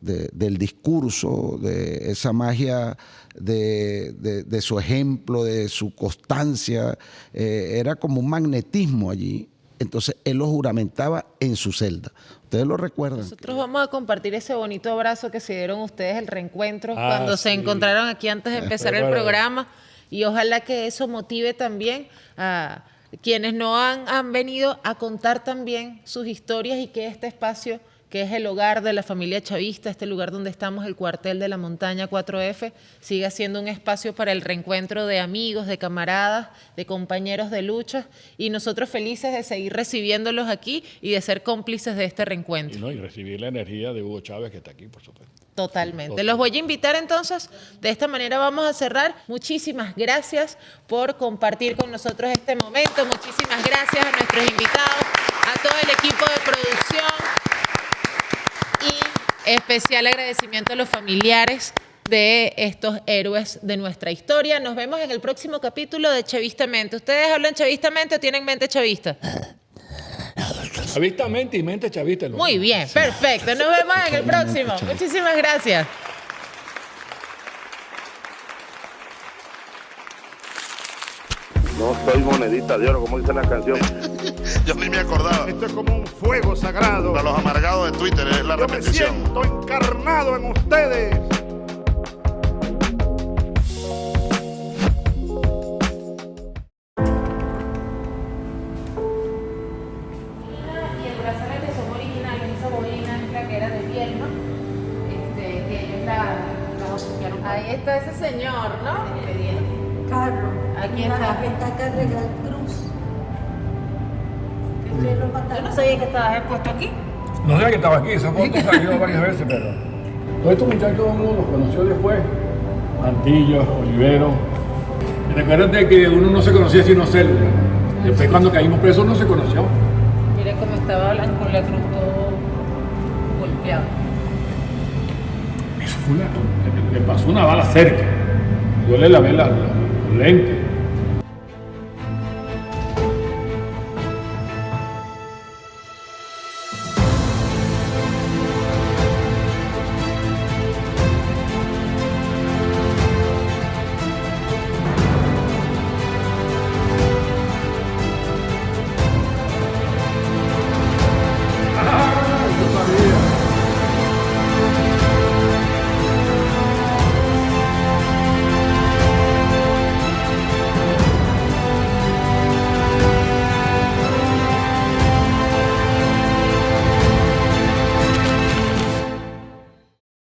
del discurso, de esa magia de su ejemplo, de su constancia, era como un magnetismo allí. Entonces él lo juramentaba en su celda. ¿Ustedes lo recuerdan? Nosotros vamos a compartir ese bonito abrazo que se dieron ustedes, el reencuentro, cuando se encontraron aquí antes de empezar el programa. Y ojalá que eso motive también a quienes no han venido a contar también sus historias, y que este espacio, que es el hogar de la familia chavista, este lugar donde estamos, el cuartel de la montaña 4F, siga siendo un espacio para el reencuentro de amigos, de camaradas, de compañeros de lucha, y nosotros felices de seguir recibiéndolos aquí y de ser cómplices de este reencuentro. Y recibir la energía de Hugo Chávez, que está aquí, por supuesto. Totalmente. Los voy a invitar entonces, de esta manera vamos a cerrar. Muchísimas gracias por compartir con nosotros este momento, muchísimas gracias a nuestros invitados, a todo el equipo de producción, y especial agradecimiento a los familiares de estos héroes de nuestra historia. Nos vemos en el próximo capítulo de Chavistamente. ¿Ustedes hablan chavistamente o tienen mente chavista? Chavistamente y mente chavista. Muy bien, perfecto. Nos vemos en el próximo. Muchísimas gracias. No soy monedita de oro, como dice la canción. Yo ni me acordaba. Esto es como un fuego sagrado. Para los amargados de Twitter es la Yo me repetición. siento encarnado en ustedes. Y el brazalete son originales, esa bobina es la que era de piel, ¿no? Que ellos la obsequiaron. Ahí está ese señor, ¿no? Carlos. Aquí está. Que está acá de la cruz. Yo no sabía que estabas puesto aquí. No sé que estaba aquí, esa foto salió varias veces, pero todos estos muchachos uno los conoció después. Mantillo, Olivero. Y recuerden que uno no se conocía sino célula. Después cuando caímos presos no se conoció. Mire cómo estaba hablando con la cruz todo golpeado. Eso fue le pasó una bala cerca. Yo le lavé los lentes.